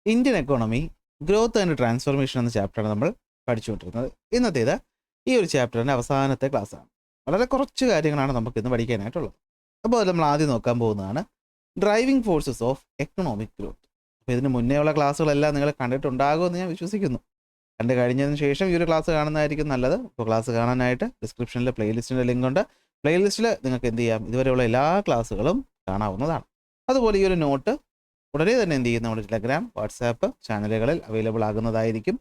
Indian economy growth and transformation എന്ന ചാപ്റ്ററാണ് നമ്മൾ പഠിച്ചുകൊണ്ടിരുന്നത്. ഇന്നത്തേത് ഈ ഒരു ചാപ്റ്ററിൻ്റെ അവസാനത്തെ ക്ലാസ്സാണ്. വളരെ കുറച്ച് കാര്യങ്ങളാണ് നമുക്കിന്ന് പഠിക്കാനായിട്ടുള്ളത്. അപ്പോൾ അത് നമ്മൾ ആദ്യം നോക്കാൻ പോകുന്നതാണ് driving forces of economic growth. അപ്പോൾ ഇതിന് മുന്നേ ഉള്ള ക്ലാസ്സുകളെല്ലാം നിങ്ങൾ കണ്ടിട്ടുണ്ടാകുമെന്ന് ഞാൻ വിശ്വസിക്കുന്നു. കണ്ടു കഴിഞ്ഞതിന് ശേഷം ഈ ഒരു ക്ലാസ് കാണുന്നതായിരിക്കും നല്ലത്. ഇപ്പോൾ ക്ലാസ് കാണാനായിട്ട് ഡിസ്ക്രിപ്ഷനിൽ പ്ലേലിസ്റ്റിൻ്റെ ലിങ്ക് ഉണ്ട്. പ്ലേലിസ്റ്റിൽ നിങ്ങൾക്ക് എന്ത് ചെയ്യാം, ഇതുവരെയുള്ള എല്ലാ ക്ലാസ്സുകളും കാണാവുന്നതാണ്. അതുപോലെ ഈ ഒരു നോട്ട് ഉടനെ തന്നെ എന്ത് ചെയ്യും, നമ്മുടെ ടെലഗ്രാം, വാട്സാപ്പ് ചാനലുകളിൽ അവൈലബിൾ ആകുന്നതായിരിക്കും.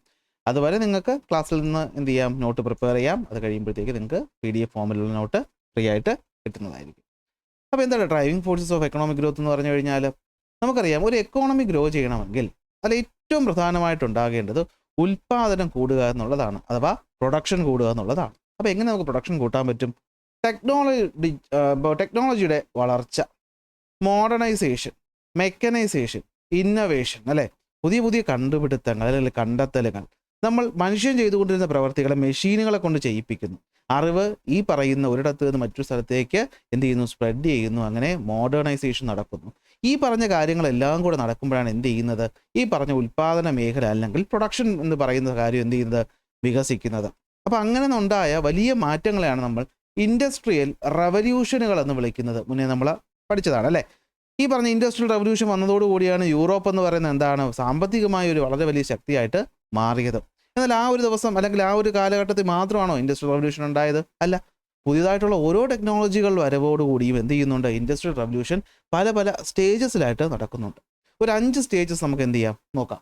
അതുവരെ നിങ്ങൾക്ക് ക്ലാസ്സിൽ നിന്ന് എന്ത് ചെയ്യാം, നോട്ട് പ്രിപ്പയർ ചെയ്യാം. അത് കഴിയുമ്പോഴത്തേക്ക് നിങ്ങൾക്ക് PDF ഫോമിലുള്ള നോട്ട് ഫ്രീ ആയിട്ട് കിട്ടുന്നതായിരിക്കും. അപ്പോൾ എന്താണ് driving forces of economic growth എന്ന് പറഞ്ഞു കഴിഞ്ഞാൽ, നമുക്കറിയാം ഒരു എക്കോണമി ഗ്രോ ചെയ്യണമെങ്കിൽ അതിൽ ഏറ്റവും പ്രധാനമായിട്ടുണ്ടാകേണ്ടത് ഉൽപ്പാദനം കൂടുക എന്നുള്ളതാണ്, അഥവാ പ്രൊഡക്ഷൻ കൂടുക എന്നുള്ളതാണ്. അപ്പോൾ എങ്ങനെ നമുക്ക് പ്രൊഡക്ഷൻ കൂട്ടാൻ പറ്റും? ടെക്നോളജിയുടെ വളർച്ച, മോഡേണൈസേഷൻ, മെക്കനൈസേഷൻ, ഇന്നൊവേഷൻ, അല്ലേ, പുതിയ പുതിയ കണ്ടുപിടുത്തങ്ങൾ അല്ലെങ്കിൽ കണ്ടെത്തലുകൾ, നമ്മൾ മനുഷ്യൻ ചെയ്തുകൊണ്ടിരുന്ന പ്രവർത്തികളെ മെഷീനുകളെ കൊണ്ട് ചെയ്യിപ്പിക്കുന്നു. അറിവ് ഈ പറയുന്ന ഒരിടത്ത് നിന്ന് മറ്റൊരു സ്ഥലത്തേക്ക് എന്ത് ചെയ്യുന്നു, സ്പ്രെഡ് ചെയ്യുന്നു. അങ്ങനെ മോഡേണൈസേഷൻ നടക്കുന്നു. ഈ പറഞ്ഞ കാര്യങ്ങളെല്ലാം കൂടെ നടക്കുമ്പോഴാണ് എന്ത് ചെയ്യുന്നത്, ഈ പറഞ്ഞ ഉൽപ്പാദന മേഖല അല്ലെങ്കിൽ പ്രൊഡക്ഷൻ എന്ന് പറയുന്ന കാര്യം എന്ത് ചെയ്യുന്നത്, വികസിക്കുന്നത്. അപ്പോൾ അങ്ങനെ ഉണ്ടായ വലിയ മാറ്റങ്ങളെയാണ് നമ്മൾ ഇൻഡസ്ട്രിയൽ റവല്യൂഷനുകൾ എന്ന് വിളിക്കുന്നത്. മുന്നേ നമ്മൾ പഠിച്ചതാണ് അല്ലേ. ഈ പറഞ്ഞ ഇൻഡസ്ട്രിയൽ റവല്യൂഷൻ വന്നതോടുകൂടിയാണ് യൂറോപ്പ് എന്ന് പറയുന്നത് എന്താണ്, സാമ്പത്തികമായ ഒരു വളരെ വലിയ ശക്തിയായിട്ട് മാറിയത്. എന്നാൽ ആ ഒരു ദിവസം അല്ലെങ്കിൽ ആ ഒരു കാലഘട്ടത്തിൽ മാത്രമാണോ ഇൻഡസ്ട്രിയൽ റവല്യൂഷൻ ഉണ്ടായത്? അല്ല. പുതിയതായിട്ടുള്ള ഓരോ ടെക്നോളജികൾ വരവോടുകൂടിയും എന്ത് ചെയ്യുന്നുണ്ട്, ഇൻഡസ്ട്രിയൽ റവല്യൂഷൻ പല പല സ്റ്റേജസിലായിട്ട് നടക്കുന്നുണ്ട്. ഒരു 5 സ്റ്റേജസ് നമുക്ക് എന്ത് ചെയ്യാം നോക്കാം.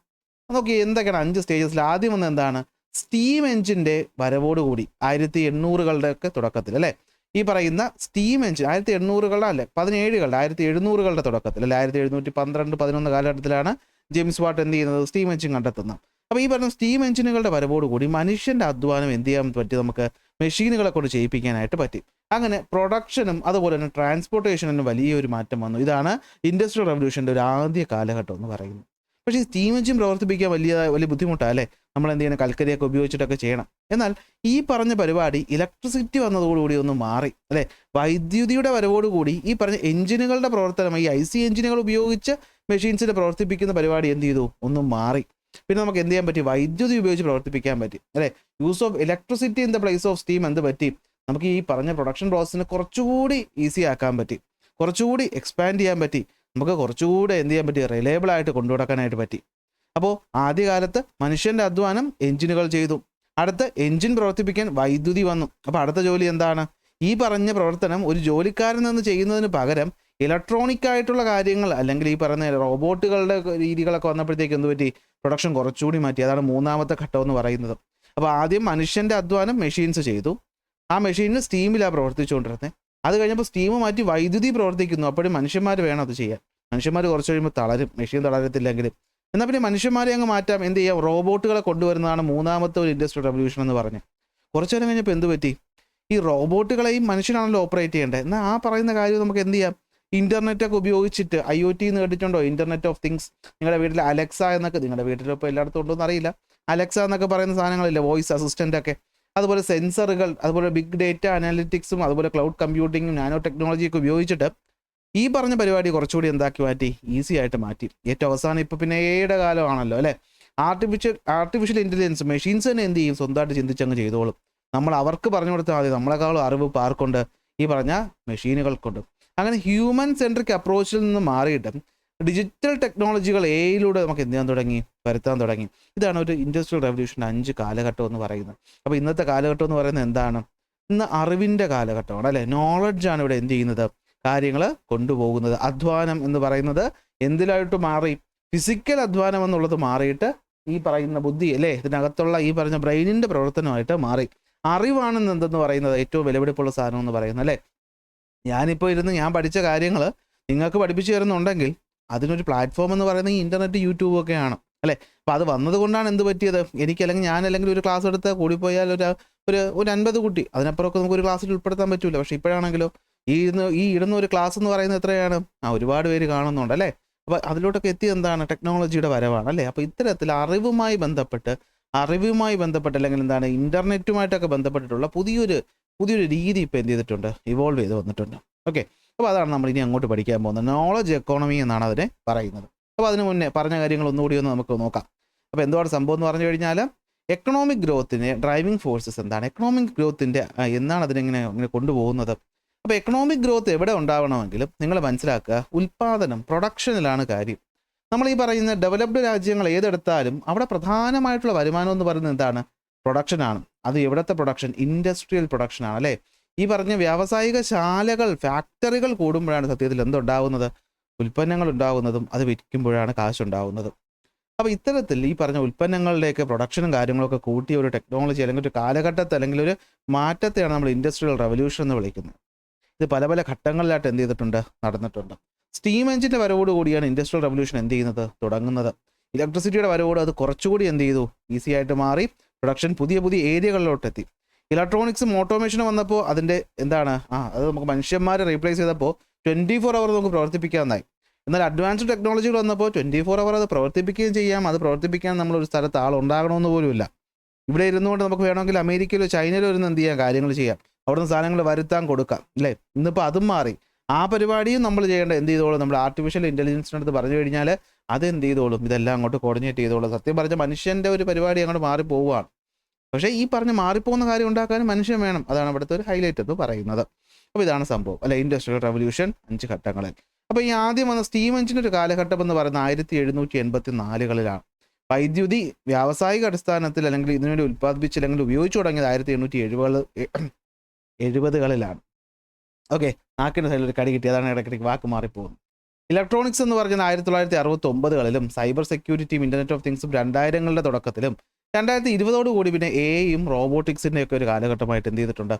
നോക്കി എന്തൊക്കെയാണ് 5 സ്റ്റേജസിൽ. ആദ്യം വന്ന് എന്താണ്, സ്റ്റീം എഞ്ചിൻ്റെ വരവോടുകൂടി 1800കളുടെ ഒക്കെ തുടക്കത്തിൽ അല്ലേ. ഈ പറയുന്ന സ്റ്റീം എഞ്ചിൻ 1800കളുടെ അല്ലെ 17കളുടെ 1700കളുടെ തുടക്കത്തിൽ അല്ലെ 1712-11 കാലഘട്ടത്തിലാണ് ജെയിംസ് വാട്ട് എന്ത് ചെയ്യുന്നത്, സ്റ്റീം എഞ്ചിൻ കണ്ടെത്തുന്നത്. അപ്പോൾ ഈ പറഞ്ഞ സ്റ്റീം എഞ്ചിനുകളുടെ വരവോടുകൂടി മനുഷ്യൻ്റെ അധ്വാനം എന്ത് ചെയ്യാൻ പറ്റി, നമുക്ക് മെഷീനുകളെ കൊണ്ട് ചെയ്യിപ്പിക്കാനായിട്ട് പറ്റി. അങ്ങനെ പ്രൊഡക്ഷനും അതുപോലെ തന്നെ ട്രാൻസ്പോർട്ടേഷനും വലിയൊരു മാറ്റം വന്നു. ഇതാണ് ഇൻഡസ്ട്രിയൽ റവല്യൂഷൻ്റെ ഒരു ആദ്യ കാലഘട്ടം എന്ന് പറയുന്നത്. പക്ഷേ ഈ സ്റ്റീം എഞ്ചിൻ പ്രവർത്തിപ്പിക്കാൻ വലിയ ബുദ്ധിമുട്ടാണ് അല്ലേ. നമ്മൾ എന്ത് ചെയ്യണം, കൽക്കരിയൊക്കെ ഉപയോഗിച്ചിട്ടൊക്കെ ചെയ്യണം. എന്നാൽ ഈ പറഞ്ഞ പരിപാടി ഇലക്ട്രിസിറ്റി വന്നതോടുകൂടി ഒന്ന് മാറി അല്ലേ. വൈദ്യുതിയുടെ വരവോടുകൂടി ഈ പറഞ്ഞ എഞ്ചിനുകളുടെ പ്രവർത്തനം, ഈ IC എഞ്ചിനുകൾ ഉപയോഗിച്ച് മെഷീൻസിനെ പ്രവർത്തിപ്പിക്കുന്ന പരിപാടി എന്ത് ചെയ്തു, ഒന്ന് മാറി. പിന്നെ നമുക്ക് എന്ത് ചെയ്യാൻ പറ്റി, വൈദ്യുതി ഉപയോഗിച്ച് പ്രവർത്തിപ്പിക്കാൻ പറ്റി അല്ലേ. Use of electricity in the place of steam എന്ത് പറ്റി, നമുക്ക് ഈ പറഞ്ഞ പ്രൊഡക്ഷൻ പ്രോസസ്സിനെ കുറച്ചുകൂടി ഈസി ആക്കാൻ പറ്റി, കുറച്ചുകൂടി എക്സ്പാൻഡ് ചെയ്യാൻ പറ്റി, നമുക്ക് കുറച്ചുകൂടി എന്ത് ചെയ്യാൻ പറ്റി, റിലയബിൾ ആയിട്ട് കൊണ്ടുനടക്കാനായിട്ട് പറ്റി. അപ്പോൾ ആദ്യകാലത്ത് മനുഷ്യൻ്റെ അധ്വാനം എഞ്ചിനുകൾ ചെയ്തു. അടുത്ത് എഞ്ചിൻ പ്രവർത്തിപ്പിക്കാൻ വൈദ്യുതി വന്നു. അപ്പോൾ അടുത്ത ജോലി എന്താണ്, ഈ പറഞ്ഞ പ്രവർത്തനം ഒരു ജോലിക്കാരൻ നിന്ന് ചെയ്യുന്നതിന് പകരം ഇലക്ട്രോണിക് ആയിട്ടുള്ള കാര്യങ്ങൾ അല്ലെങ്കിൽ ഈ പറയുന്ന റോബോട്ടുകളുടെ രീതികളൊക്കെ വന്നപ്പോഴത്തേക്ക് എന്ത് പറ്റി, പ്രൊഡക്ഷൻ കുറച്ചുകൂടി മാറ്റി. അതാണ് മൂന്നാമത്തെ ഘട്ടം എന്ന് പറയുന്നത്. അപ്പോൾ ആദ്യം മനുഷ്യൻ്റെ അധ്വാനം മെഷീൻസ് ചെയ്തു. ആ മെഷീനിന് സ്റ്റീമിലാണ് പ്രവർത്തിച്ചുകൊണ്ടിരുന്നത്. അത് കഴിഞ്ഞപ്പോൾ സ്റ്റീം മാറ്റി വൈദ്യുതി പ്രവർത്തിക്കുന്നു. അപ്പോഴും മനുഷ്യന്മാർ വേണം അത് ചെയ്യാൻ. മനുഷ്യന്മാർ കുറച്ച് കഴിയുമ്പോൾ തളരും, മെഷീൻ തളരത്തില്ലെങ്കിലും. എന്നാൽ പിന്നെ മനുഷ്യന്മാരെ അങ്ങ് മാറ്റാം, എന്ത് ചെയ്യാം, റോബോട്ടുകളെ കൊണ്ടുവരുന്നതാണ് മൂന്നാമത്തെ ഒരു ഇൻഡസ്ട്രിയൽ റവല്യൂഷൻ എന്ന് പറഞ്ഞ്. കുറച്ചു നേരം കഴിഞ്ഞപ്പോൾ എന്ത് പറ്റി, ഈ റോബോട്ടുകളെയും മനുഷ്യനാണല്ലോ ഓപ്പറേറ്റ് ചെയ്യേണ്ടത്. എന്നാൽ ആ പറയുന്ന കാര്യം നമുക്ക് എന്ത് ചെയ്യാം, ഇൻ്റർനെറ്റൊക്കെ ഉപയോഗിച്ചിട്ട്, IoT എന്ന് കേട്ടിട്ടുണ്ടോ, ഇൻ്റർനെറ്റ് ഓഫ് തിങ്സ്. നിങ്ങളുടെ വീട്ടിൽ അലക്സ എന്നൊക്കെ, നിങ്ങളുടെ വീട്ടിലിപ്പോൾ എല്ലായിടത്തും ഉണ്ടോ എന്നറിയില്ല, അലക്സ എന്നൊക്കെ പറയുന്ന സാധനങ്ങളില്ല, വോയിസ് അസിസ്റ്റൻ്റ് ഒക്കെ. അതുപോലെ സെൻസറുകൾ, അതുപോലെ ബിഗ് ഡേറ്റ അനാലിറ്റിക്സും അതുപോലെ ക്ലൗഡ് കമ്പ്യൂട്ടിങ്ങും നാനോ ടെക്നോളജിയൊക്കെ ഉപയോഗിച്ചിട്ട് ഈ പറഞ്ഞ പരിപാടി കുറച്ചുകൂടി എന്താക്കി മാറ്റി, ഈസി ആയിട്ട് മാറ്റി. ഏറ്റവും അവസാനം ഇപ്പോൾ പിന്നെ AI കാലമാണല്ലോ അല്ലേ. ആർട്ടിഫിഷ്യൽ ഇൻ്റലിജൻസ്, മെഷീൻസ് തന്നെ എന്ത് ചെയ്യും, സ്വന്തമായിട്ട് ചിന്തിച്ചങ്ങ് ചെയ്തോളും. നമ്മൾ അവർക്ക് പറഞ്ഞു കൊടുത്താൽ മതി. നമ്മളെക്കാളും അറിവ് പാർക്കുണ്ട്, ഈ പറഞ്ഞ മെഷീനുകൾക്കുണ്ട്. അങ്ങനെ ഹ്യൂമൻ സെൻട്രിക് അപ്രോച്ചിൽ നിന്ന് മാറിയിട്ട് ഡിജിറ്റൽ ടെക്നോളജികൾ AIയിലൂടെ നമുക്ക് എന്ത് ചെയ്യാൻ തുടങ്ങി, വരുത്താൻ തുടങ്ങി. ഇതാണ് ഒരു ഇൻഡസ്ട്രിയൽ റവല്യൂഷൻ്റെ 5 കാലഘട്ടം എന്ന് പറയുന്നത്. അപ്പോൾ ഇന്നത്തെ കാലഘട്ടം എന്ന് പറയുന്നത് എന്താണ്, ഇന്ന് അറിവിൻ്റെ കാലഘട്ടമാണ് അല്ലേ. നോളജാണ് ഇവിടെ എന്ത് ചെയ്യുന്നത്, കാര്യങ്ങൾ കൊണ്ടുപോകുന്നത്. അധ്വാനം എന്ന് പറയുന്നത് എന്തിലായിട്ട് മാറി, ഫിസിക്കൽ അധ്വാനം എന്നുള്ളത് മാറിയിട്ട് ഈ പറയുന്ന ബുദ്ധി അല്ലേ, ഇതിനകത്തുള്ള ഈ പറഞ്ഞ ബ്രെയിനിൻ്റെ പ്രവർത്തനമായിട്ട് മാറി. അറിവാണെന്ന് എന്തെന്ന് പറയുന്നത് ഏറ്റവും വിലപിടിപ്പുള്ള സാധനം എന്ന് പറയുന്നത് അല്ലേ. ഞാനിപ്പോൾ ഇരുന്ന് ഞാൻ പഠിച്ച കാര്യങ്ങൾ നിങ്ങൾക്ക് പഠിപ്പിച്ചു തരുന്നുണ്ടെങ്കിൽ അതിനൊരു പ്ലാറ്റ്ഫോം എന്ന് പറയുന്നത് ഈ ഇൻ്റർനെറ്റ്, യൂട്യൂബ് ഒക്കെയാണ് അല്ലേ. അപ്പോൾ അത് വന്നതുകൊണ്ടാണ് എന്ത് പറ്റിയത്, ഞാനല്ലെങ്കിൽ ഒരു ക്ലാസ് എടുത്ത് കൂടിപ്പോയാൽ ഒരു 50 കുട്ടി, അതിനപ്പുറമൊക്കെ നമുക്കൊരു ക്ലാസ്സിൽ ഉൾപ്പെടുത്താൻ പറ്റില്ല. പക്ഷേ ഇപ്പോഴാണെങ്കിലോ ഈ ഇടുന്ന ഒരു ക്ലാസ് എന്ന് പറയുന്നത് എത്രയാണ്, ഒരുപാട് പേര് കാണുന്നുണ്ട് അല്ലേ. അപ്പോൾ അതിലോട്ടൊക്കെ എത്തി എന്താണ്, ടെക്നോളജിയുടെ വരവാണ് അല്ലേ. അപ്പോൾ ഇത്തരത്തിൽ അറിവുമായി ബന്ധപ്പെട്ട് അല്ലെങ്കിൽ എന്താണ് ഇൻ്റർനെറ്റുമായിട്ടൊക്കെ ബന്ധപ്പെട്ടിട്ടുള്ള പുതിയൊരു രീതി ഇപ്പോൾ എന്ത് ചെയ്തിട്ടുണ്ട്, ഇവോൾവ് ചെയ്ത് വന്നിട്ടുണ്ട്. ഓക്കെ, അപ്പോൾ അതാണ് നമ്മൾ ഇനി അങ്ങോട്ട് പഠിക്കാൻ പോകുന്നത്. നോളജ് എക്കോണമി എന്നാണ് അതിനെ പറയുന്നത്. അപ്പോൾ അതിന് മുന്നേ പറഞ്ഞ കാര്യങ്ങൾ ഒന്നുകൂടി ഒന്ന് നമുക്ക് നോക്കാം. അപ്പോൾ എന്താണ് സംഭവം എന്ന് പറഞ്ഞു കഴിഞ്ഞാൽ, എക്കണോമിക് ഗ്രോത്തിന് ഡ്രൈവിംഗ് ഫോഴ്സസ് എന്താണ്, എക്കണോമിക് ഗ്രോത്തിൻ്റെ എന്നാണ് അതിനെങ്ങനെ കൊണ്ടുപോകുന്നത്. അപ്പോൾ എക്കണോമിക് ഗ്രോത്ത് എവിടെ ഉണ്ടാവണമെങ്കിലും നിങ്ങൾ മനസ്സിലാക്കുക, ഉൽപ്പാദനം, പ്രൊഡക്ഷനിലാണ് കാര്യം. നമ്മൾ ഈ പറയുന്ന ഡെവലപ്ഡ് രാജ്യങ്ങൾ ഏതെടുത്താലും അവിടെ പ്രധാനമായിട്ടുള്ള വരുമാനം എന്ന് പറയുന്നത് എന്താണ്, പ്രൊഡക്ഷനാണ്. അത് എവിടുത്തെ പ്രൊഡക്ഷൻ, ഇൻഡസ്ട്രിയൽ പ്രൊഡക്ഷനാണ് അല്ലേ. ഈ പറഞ്ഞ വ്യാവസായിക ശാലകൾ, ഫാക്ടറികൾ കൂടുമ്പോഴാണ് സത്യത്തിൽ എന്തുണ്ടാവുന്നത്, ഉൽപ്പന്നങ്ങൾ ഉണ്ടാകുന്നതും അത് വിൽക്കുമ്പോഴാണ് കാശുണ്ടാവുന്നതും. അപ്പോൾ ഇത്തരത്തിൽ ഈ പറഞ്ഞ ഉൽപ്പന്നങ്ങളുടെയൊക്കെ പ്രൊഡക്ഷനും കാര്യങ്ങളൊക്കെ കൂട്ടിയ ഒരു ടെക്നോളജി അല്ലെങ്കിൽ ഒരു കാലഘട്ടത്തെ അല്ലെങ്കിൽ ഒരു മാറ്റത്തെയാണ് നമ്മൾ ഇൻഡസ്ട്രിയൽ റവല്യൂഷൻ എന്ന് വിളിക്കുന്നത്. ഇത് പല പല ഘട്ടങ്ങളിലായിട്ട് എന്ത് ചെയ്തിട്ടുണ്ട്, നടന്നിട്ടുണ്ട്. സ്റ്റീം എഞ്ചിൻ്റെ വരവോടുകൂടിയാണ് ഇൻഡസ്ട്രിയൽ റവല്യൂഷൻ എന്ത് ചെയ്യുന്നത്, തുടങ്ങുന്നത്. ഇലക്ട്രിസിറ്റിയുടെ വരവോട് അത് കുറച്ചുകൂടി എന്ത് ചെയ്തു, ഈസി ആയിട്ട് മാറി. പ്രൊഡക്ഷൻ പുതിയ പുതിയ ഏരിയകളിലോട്ടെത്തി. ഇലക്ട്രോണിക്സും ഓട്ടോമേഷനും വന്നപ്പോൾ അതിൻ്റെ എന്താണ് അത് നമുക്ക് മനുഷ്യന്മാരെ റീപ്ലേസ് ചെയ്തപ്പോൾ 24 hour നമുക്ക് പ്രവർത്തിപ്പിക്കാമെന്നായി. എന്നാൽ അഡ്വാൻസ്ഡ് ടെക്നോളജികൾ വന്നപ്പോൾ 24 hour അത് പ്രവർത്തിപ്പിക്കുകയും ചെയ്യാം. അത് പ്രവർത്തിപ്പിക്കാൻ നമ്മളൊരു സ്ഥലത്ത് ആളുണ്ടാകണമെന്ന് പോലുമില്ല. ഇവിടെ ഇരുന്നുകൊണ്ട് നമുക്ക് വേണമെങ്കിൽ അമേരിക്കയിലോ ചൈനയിലോ ഇരുന്ന് എന്ത് ചെയ്യാം, കാര്യങ്ങൾ ചെയ്യാം. അവിടുന്ന് സാധനങ്ങൾ വരുത്താൻ കൊടുക്കാം അല്ലേ. ഇന്നിപ്പോൾ അതും മാറി. ആ പരിപാടിയും നമ്മൾ ചെയ്യേണ്ട എന്ത് ചെയ്തോളും, നമ്മൾ ആർട്ടിഫിഷ്യൽ ഇൻ്റലിജൻസിൻ്റെ അടുത്ത് പറഞ്ഞു കഴിഞ്ഞാൽ അത് എന്ത് ചെയ്തോളും, ഇതെല്ലാം അങ്ങോട്ട് കോർഡിനേറ്റ് ചെയ്തോളും. സത്യം പറഞ്ഞ മനുഷ്യൻ്റെ ഒരു പരിപാടി അങ്ങോട്ട് മാറിപ്പോവുകയാണ്. പക്ഷേ ഈ പറഞ്ഞ് മാറിപ്പോകുന്ന കാര്യം ഉണ്ടാക്കാനും മനുഷ്യൻ വേണം. അതാണ് ഇവിടുത്തെ ഒരു ഹൈലൈറ്റ് എന്ന് പറയുന്നത്. അപ്പോൾ ഇതാണ് സംഭവം അല്ലെ, ഇൻഡസ്ട്രിയൽ റവല്യൂഷൻ 5 ഘട്ടങ്ങളിൽ. അപ്പോൾ ഈ ആദ്യം വന്ന സ്റ്റീം എഞ്ചിൻ്റെ ഒരു കാലഘട്ടം എന്ന് പറയുന്നത് 1784 വൈദ്യുതി വ്യാവസായിക അടിസ്ഥാനത്തിൽ അല്ലെങ്കിൽ ഇതിനുവേണ്ടി ഉൽപ്പാദിപ്പിച്ച് അല്ലെങ്കിൽ ഉപയോഗിച്ചു തുടങ്ങിയത് 1870 ഓക്കെ. നാക്കിൻ്റെ സൈഡിൽ ഒരു കടി കിട്ടി, അതാണ് ഇടയ്ക്കിടയ്ക്ക് വാക്ക് മാറിപ്പോകുന്നത്. ഇലക്ട്രോണിക്സ് എന്ന് പറഞ്ഞാൽ 1969 സൈബർ സെക്യൂരിറ്റിയും ഇൻ്റർനെറ്റ് ഓഫ് തിങ്സും 2000 തുടക്കത്തിലും 2020 പിന്നെ എയും റോബോട്ടിക്സിൻ്റെ ഒക്കെ ഒരു കാലഘട്ടമായിട്ട് എന്ത് ചെയ്തിട്ടുണ്ട്,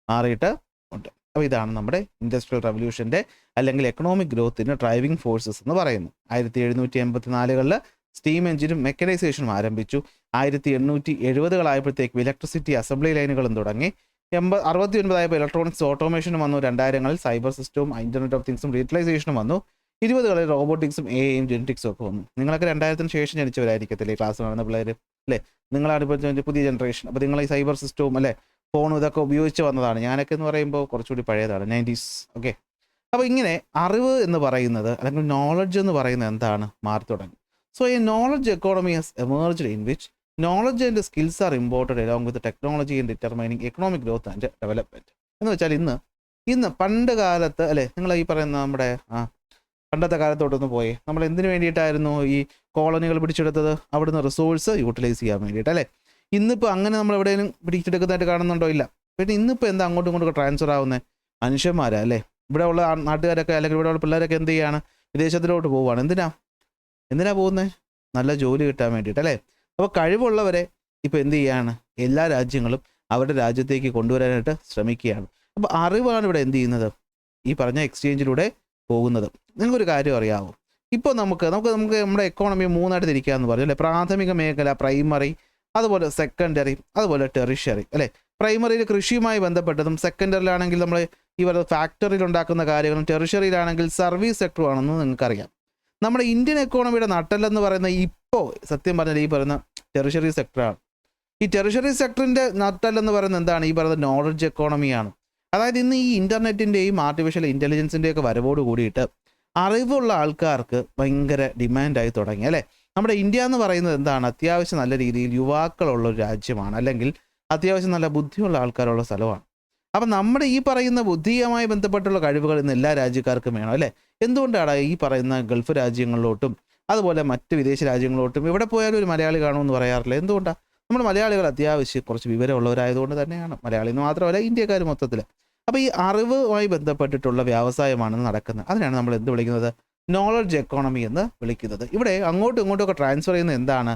മാറിയിട്ട് ഉണ്ട്. അപ്പോൾ ഇതാണ് നമ്മുടെ ഇൻഡസ്ട്രിയൽ റവല്യൂഷൻ്റെ അല്ലെങ്കിൽ എക്കണോമിക് ഗ്രോത്തിന് ഡ്രൈവിംഗ് ഫോഴ്സസ് എന്ന് പറയുന്നത്. 1784 സ്റ്റീം എഞ്ചിനും മെക്കനൈസേഷനും ആരംഭിച്ചു. 1870 ഇലക്ട്രിസിറ്റി അസംബ്ലി ലൈനുകളും തുടങ്ങി. 69 ഇലക്ട്രോണിക്സ് ഓട്ടോമേഷനും വന്നു. 2000 സൈബർ സിസ്റ്റവും ഇൻ്റർനെറ്റ് ഓഫ് തിങ്സും റീറ്റലൈസേഷനും വന്നു. 20 റോബോട്ടിക്സും എയും ജെനറ്റിക്സും ഒക്കെ വന്നു. നിങ്ങളൊക്കെ 2000 ശേഷം ജനിച്ചവരായിരിക്കത്തില്ലേ ക്ലാസ് കാണുന്ന പിള്ളേർ അല്ലേ. നിങ്ങളാണ് ഇപ്പോൾ പുതിയ ജനറേഷൻ. അപ്പോൾ നിങ്ങൾ ഈ സൈബർ സിസ്റ്റവും അല്ലേ ഫോണും ഇതൊക്കെ ഉപയോഗിച്ച് വന്നതാണ്. ഞാനൊക്കെ എന്ന് പറയുമ്പോൾ കുറച്ചുകൂടി പഴയതാണ്, 90s. ഓക്കെ. അപ്പോൾ ഇങ്ങനെ അറിവ് എന്ന് പറയുന്നത് അല്ലെങ്കിൽ നോളജ് എന്ന് പറയുന്നത് എന്താണ്, മാറി തുടങ്ങി. So A knowledge economy has emerged in which knowledge and skills are imported along with technology in determining economic growth and development. എന്ന് വെച്ചാൽ ഇന്ന് പണ്ട് കാലത്ത് അല്ലേ, നിങ്ങൾ ഈ പറയുന്ന നമ്മുടെ പണ്ടത്തെ കാലത്തോട്ടൊന്ന് പോയി നമ്മൾ എന്തിനു വേണ്ടിയിട്ടായിരുന്നു ഈ കോളനികൾ പിടിച്ചെടുത്തത്, അവിടുന്ന് റിസോഴ്സ് യൂട്ടിലൈസ് ചെയ്യാൻ വേണ്ടിയിട്ട് അല്ലേ. ഇന്നിപ്പോൾ അങ്ങനെ നമ്മൾ എവിടെയെങ്കിലും പിടിച്ചെടുക്കുന്നതായിട്ട് കാണുന്നുണ്ടോ, ഇല്ല. പിന്നെ ഇന്നിപ്പോൾ എന്താ അങ്ങോട്ടും ഇങ്ങോട്ടും ട്രാൻസ്ഫർ ആവുന്നത്, മനുഷ്യന്മാരാ അല്ലേ. ഇവിടെ ഉള്ള നാട്ടുകാരൊക്കെ അല്ലെങ്കിൽ ഇവിടെ ഉള്ള പിള്ളേരൊക്കെ എന്ത് ചെയ്യാണ്, വിദേശത്തിലോട്ട് പോവുകയാണ്. എന്തിനാ പോകുന്നത്, നല്ല ജോലി കിട്ടാൻ വേണ്ടിയിട്ട് അല്ലേ. അപ്പോൾ കഴിവുള്ളവരെ ഇപ്പോൾ എന്ത് ചെയ്യാണ്, എല്ലാ രാജ്യങ്ങളും അവരുടെ രാജ്യത്തേക്ക് കൊണ്ടുവരാനായിട്ട് ശ്രമിക്കുകയാണ്. അപ്പോൾ അറിവാണ് ഇവിടെ എന്ത് ചെയ്യുന്നത്, ഈ പറഞ്ഞ എക്സ്ചേഞ്ചിലൂടെ പോകുന്നത്. നിങ്ങൾക്കൊരു കാര്യം അറിയാമോ, ഇപ്പോൾ നമുക്ക് നമ്മുടെ എക്കോണമി 3 തിരിക്കാമെന്ന് പറഞ്ഞു അല്ലേ. പ്രാഥമിക മേഖല, പ്രൈമറി, അതുപോലെ സെക്കൻഡറി, അതുപോലെ ടെറിഷ്യറി അല്ലേ. പ്രൈമറിയിൽ കൃഷിയുമായി ബന്ധപ്പെട്ടതും, സെക്കൻഡറിയിലാണെങ്കിൽ നമ്മൾ ഈ പറയുന്ന ഫാക്ടറിയിൽ ഉണ്ടാക്കുന്ന കാര്യങ്ങളും, ടെറിഷ്യറിയിലാണെങ്കിൽ സർവീസ് സെക്ടറുമാണെന്ന് നിങ്ങൾക്കറിയാം. നമ്മുടെ ഇന്ത്യൻ എക്കോണമിയുടെ നട്ടെല്ലെന്ന് പറയുന്ന ഇപ്പോൾ സത്യം പറഞ്ഞാൽ ഈ പറയുന്ന ടെറിഷ്യറി സെക്ടറാണ്. ഈ ടെറിഷ്യറി സെക്ടറിൻ്റെ നട്ടെല്ലെന്ന് പറയുന്നത് എന്താണ്, ഈ പറയുന്ന നോളജ് എക്കോണമിയാണ്. അതായത് ഇന്ന് ഈ ഇൻ്റർനെറ്റിൻ്റെയും ആർട്ടിഫിഷ്യൽ ഇൻ്റലിജൻസിൻ്റെയൊക്കെ വരവോട് കൂടിയിട്ട് അറിവുള്ള ആൾക്കാർക്ക് ഭയങ്കര ഡിമാൻഡായി തുടങ്ങി അല്ലേ. നമ്മുടെ ഇന്ത്യ എന്ന് പറയുന്നത് എന്താണ്, അത്യാവശ്യം നല്ല രീതിയിൽ യുവാക്കളുള്ള ഒരു രാജ്യമാണ്, അല്ലെങ്കിൽ അത്യാവശ്യം നല്ല ബുദ്ധിയുള്ള ആൾക്കാരുള്ള സ്ഥലമാണ്. അപ്പം നമ്മുടെ ഈ പറയുന്ന ബുദ്ധിയുമായി ബന്ധപ്പെട്ടുള്ള കഴിവുകൾ ഇന്ന് എല്ലാ രാജ്യക്കാർക്കും വേണം അല്ലേ. എന്തുകൊണ്ടാണ് ഈ പറയുന്ന ഗൾഫ് രാജ്യങ്ങളിലോട്ടും അതുപോലെ മറ്റ് വിദേശ രാജ്യങ്ങളിലോട്ടും എവിടെ പോയാലും ഒരു മലയാളി കാണുമെന്ന് പറയാറില്ല. എന്തുകൊണ്ടാണ്, നമ്മൾ മലയാളികൾ അത്യാവശ്യം കുറച്ച് വിവരമുള്ളവരായതുകൊണ്ട് തന്നെയാണ്. മലയാളി എന്ന് മാത്രമല്ല, ഇന്ത്യക്കാർ മൊത്തത്തിൽ. അപ്പോൾ ഈ അറിവുമായി ബന്ധപ്പെട്ടിട്ടുള്ള വ്യവസായമാണ് നടക്കുന്നത്. അതിനാണ് നമ്മൾ എന്ത് വിളിക്കുന്നത്, നോളജ് എക്കോണമി എന്ന് വിളിക്കുന്നത്. ഇവിടെ അങ്ങോട്ടും ഇങ്ങോട്ടും ഒക്കെ ട്രാൻസ്ഫർ ചെയ്യുന്നത് എന്താണ്,